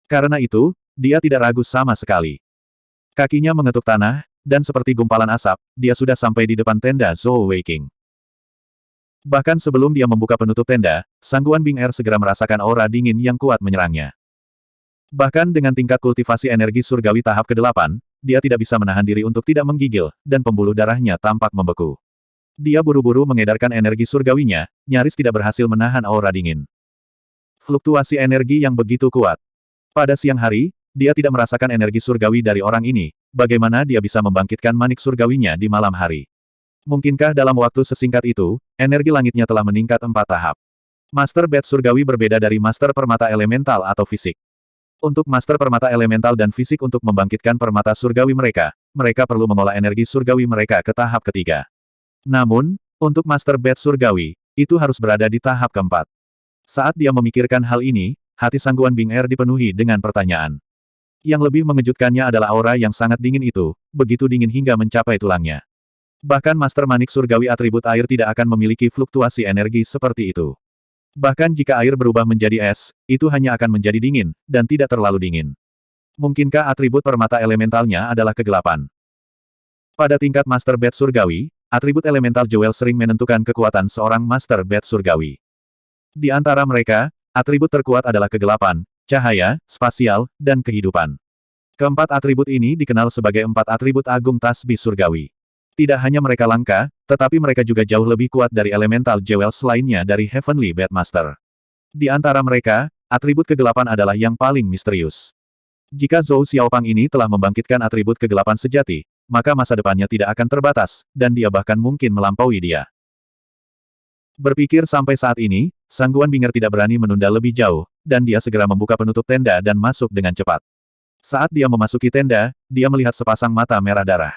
Karena itu, dia tidak ragu sama sekali. Kakinya mengetuk tanah, dan seperti gumpalan asap, dia sudah sampai di depan tenda Zhou Weiqing. Bahkan sebelum dia membuka penutup tenda, Sangguan Binger segera merasakan aura dingin yang kuat menyerangnya. Bahkan dengan tingkat kultivasi energi surgawi tahap ke-8, dia tidak bisa menahan diri untuk tidak menggigil, dan pembuluh darahnya tampak membeku. Dia buru-buru mengedarkan energi surgawinya, nyaris tidak berhasil menahan aura dingin. Fluktuasi energi yang begitu kuat. Pada siang hari, dia tidak merasakan energi surgawi dari orang ini, bagaimana dia bisa membangkitkan manik surgawinya di malam hari. Mungkinkah dalam waktu sesingkat itu, energi langitnya telah meningkat 4 tahap. Master Bat surgawi berbeda dari Master Permata Elemental atau Fisik. Untuk Master Permata Elemental dan Fisik untuk membangkitkan permata surgawi mereka, mereka perlu mengolah energi surgawi mereka ke tahap ketiga. Namun, untuk Master Bat surgawi, itu harus berada di tahap keempat. Saat dia memikirkan hal ini, hati Sangguan Binger dipenuhi dengan pertanyaan. Yang lebih mengejutkannya adalah aura yang sangat dingin itu, begitu dingin hingga mencapai tulangnya. Bahkan Master Manik Surgawi atribut air tidak akan memiliki fluktuasi energi seperti itu. Bahkan jika air berubah menjadi es, itu hanya akan menjadi dingin, dan tidak terlalu dingin. Mungkinkah atribut permata elementalnya adalah kegelapan? Pada tingkat Master Bat Surgawi, atribut elemental Jewel sering menentukan kekuatan seorang Master Bat Surgawi. Di antara mereka, atribut terkuat adalah kegelapan, cahaya, spasial, dan kehidupan. Keempat atribut ini dikenal sebagai 4 atribut agung tasbih surgawi. Tidak hanya mereka langka, tetapi mereka juga jauh lebih kuat dari elemental jewels lainnya dari Heavenly Bat Master. Di antara mereka, atribut kegelapan adalah yang paling misterius. Jika Zhou Xiaopang ini telah membangkitkan atribut kegelapan sejati, maka masa depannya tidak akan terbatas, dan dia bahkan mungkin melampaui dia. Berpikir sampai saat ini, Sangguan Binger tidak berani menunda lebih jauh, dan dia segera membuka penutup tenda dan masuk dengan cepat. Saat dia memasuki tenda, dia melihat sepasang mata merah darah.